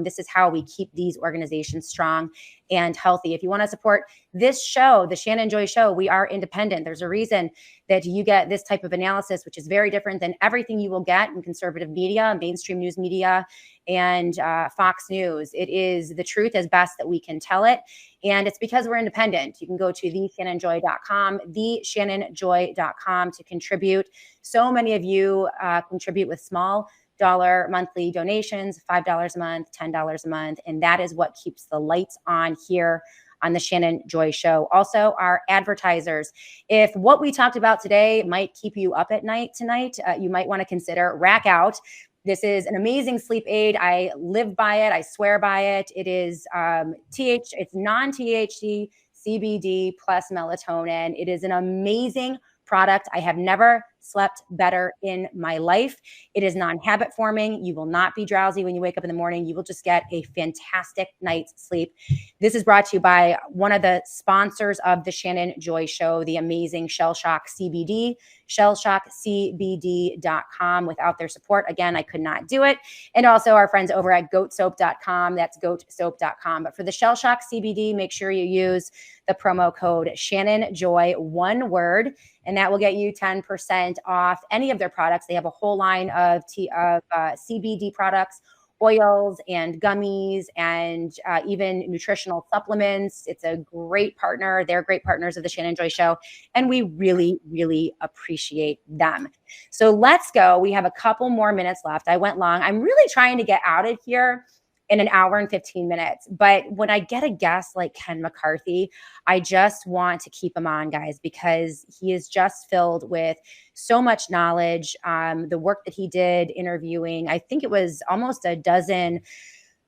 This is how we keep these organizations strong and healthy. If you want to support this show, the Shannon Joy Show, we are independent. There's a reason that you get this type of analysis, which is very different than everything you will get in conservative media, mainstream news media, and Fox News. It is the truth as best that we can tell it. And it's because we're independent. You can go to theshannonjoy.com, theshannonjoy.com to contribute. So many of you contribute with small dollar monthly donations, $5 a month, $10 a month. And that is what keeps the lights on here on the Shannon Joy Show. Also, our advertisers. If what we talked about today might keep you up at night tonight, you might want to consider Rack Out. This is an amazing sleep aid. I live by it. I swear by it. It is it's non-THC, CBD plus melatonin. It is an amazing product. I have never slept better in my life. It is non-habit forming. You will not be drowsy when you wake up in the morning. You will just get a fantastic night's sleep. This is brought to you by one of the sponsors of the Shannon Joy Show, the amazing Shell Shock CBD, shellshockcbd.com. Without their support, again, I could not do it. And also our friends over at goatsoap.com. That's goatsoap.com. But for the Shell Shock CBD, make sure you use the promo code Shannon Joy, one word, and that will get you 10% off any of their products. They have a whole line of CBD products, oils and gummies, and even nutritional supplements. It's a great partner. They're great partners of the Shannon Joy Show, and we really, really appreciate them. So let's go. We have a couple more minutes left. I went long. I'm really trying to get out of here in an hour and 15 minutes. But when I get a guest like Ken McCarthy, I just want to keep him on, guys, because he is just filled with so much knowledge. The work that he did interviewing, I think it was almost a dozen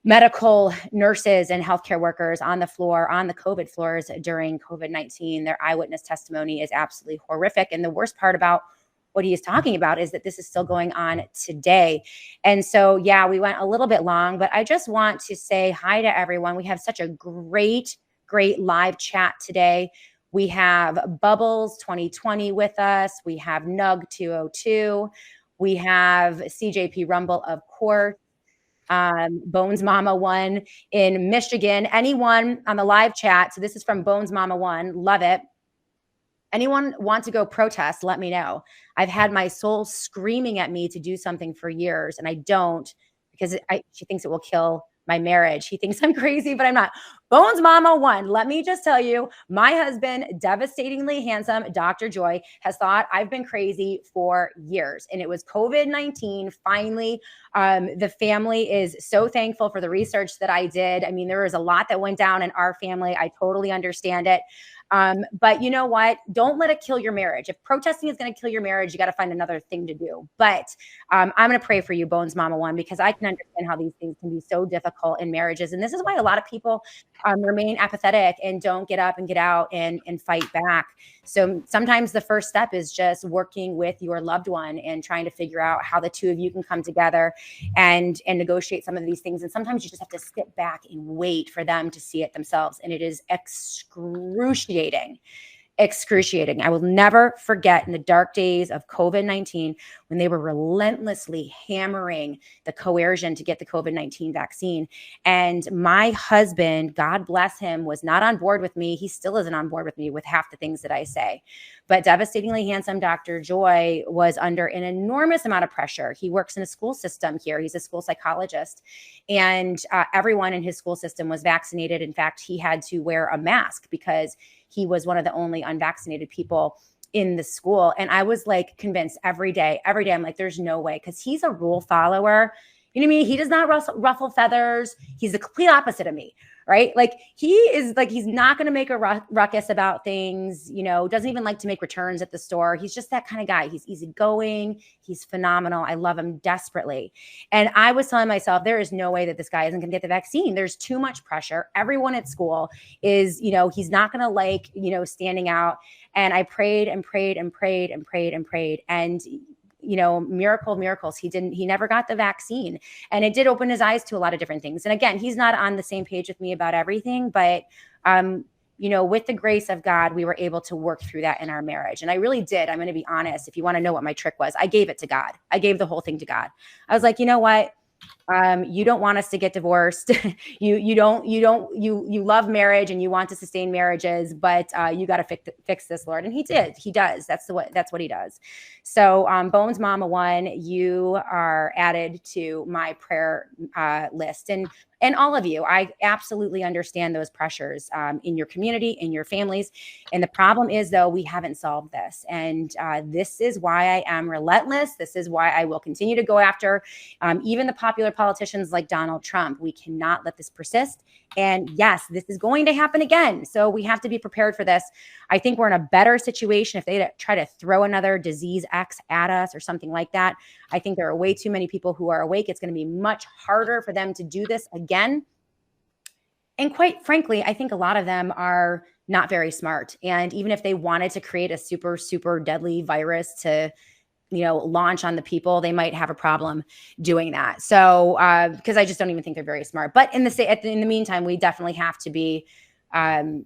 medical nurses and healthcare workers on the floor, on the COVID floors during COVID-19. Their eyewitness testimony is absolutely horrific. And the worst part about what he is talking about is that this is still going on today. And so, yeah, we went a little bit long, but I just want to say hi to everyone. We have such a great live chat today. We have Bubbles 2020 with us. We have Nug 202. We have CJP Rumble, of course. Bones Mama 1 in Michigan. Anyone on the live chat? So this is from Bones Mama 1. Love it. Anyone want to go protest? Let me know. I've had my soul screaming at me to do something for years, and I don't because she thinks it will kill my marriage. He thinks I'm crazy, but I'm not. Bones Mama 1. Let me just tell you, my husband, devastatingly handsome Dr. Joy, has thought I've been crazy for years. And it was COVID-19. Finally, the family is so thankful for the research that I did. I mean, there was a lot that went down in our family. I totally understand it. But you know what? Don't let it kill your marriage. If protesting is going to kill your marriage, you got to find another thing to do. But I'm going to pray for you, Bones Mama 1, because I can understand how these things can be so difficult in marriages. And this is why a lot of people remain apathetic and don't get up and get out and fight back. So sometimes the first step is just working with your loved one and trying to figure out how the two of you can come together and negotiate some of these things. And sometimes you just have to sit back and wait for them to see it themselves. And it is excruciating. I will never forget in the dark days of COVID-19 when they were relentlessly hammering the coercion to get the COVID-19 vaccine. And my husband, God bless him, was not on board with me. He still isn't on board with me with half the things that I say. But devastatingly handsome Dr. Joy was under an enormous amount of pressure. He works in a school system here. He's a school psychologist. And everyone in his school system was vaccinated. In fact, he had to wear a mask because he was one of the only unvaccinated people in the school. And I was like convinced every day, I'm like, there's no way, because he's a rule follower. You know what I mean? He does not ruffle feathers. He's the complete opposite of me, right? Like he is like, he's not going to make a ruckus about things, you know, doesn't even like to make returns at the store. He's just that kind of guy. He's easygoing. He's phenomenal. I love him desperately. And I was telling myself, there is no way that this guy isn't going to get the vaccine. There's too much pressure. Everyone at school is, you know, he's not going to like, you know, standing out. And I prayed and prayed and prayed and prayed and prayed. And you know, miracles. He never got the vaccine, and it did open his eyes to a lot of different things. And again, he's not on the same page with me about everything, but, you know, with the grace of God, we were able to work through that in our marriage. And I really did. I'm going to be honest. If you want to know what my trick was, I gave it to God. I gave the whole thing to God. I was like, you know what? You don't want us to get divorced. you love marriage and you want to sustain marriages, but you got to fix this, Lord. And he did. He does. That's what he does. So Bones Mama 1, you are added to my prayer list. And all of you, I absolutely understand those pressures in your community, in your families. And the problem is, though, we haven't solved this. And this is why I am relentless. This is why I will continue to go after even the popular politicians like Donald Trump. We cannot let this persist. And yes, this is going to happen again. So we have to be prepared for this. I think we're in a better situation if they try to throw another disease X at us or something like that. I think there are way too many people who are awake. It's going to be much harder for them to do this again. And quite frankly, I think a lot of them are not very smart. And even if they wanted to create a super, super deadly virus to launch on the people, they might have a problem doing that. So, because I just don't even think they're very smart. But in the meantime, we definitely have to be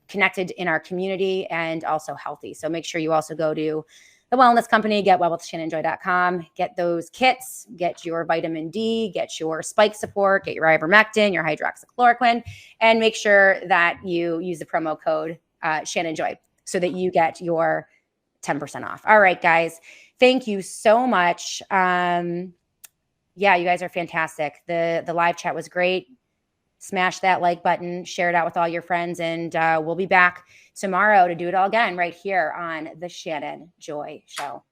connected in our community and also healthy. So make sure you also go to the wellness company, get wellwithshannonjoy.com, get those kits, get your vitamin D, get your spike support, get your ivermectin, your hydroxychloroquine, and make sure that you use the promo code Shannon Joy so that you get your 10% off. All right, guys. Thank you so much. Yeah, you guys are fantastic. The live chat was great. Smash that like button, share it out with all your friends, and we'll be back tomorrow to do it all again right here on the Shannon Joy Show.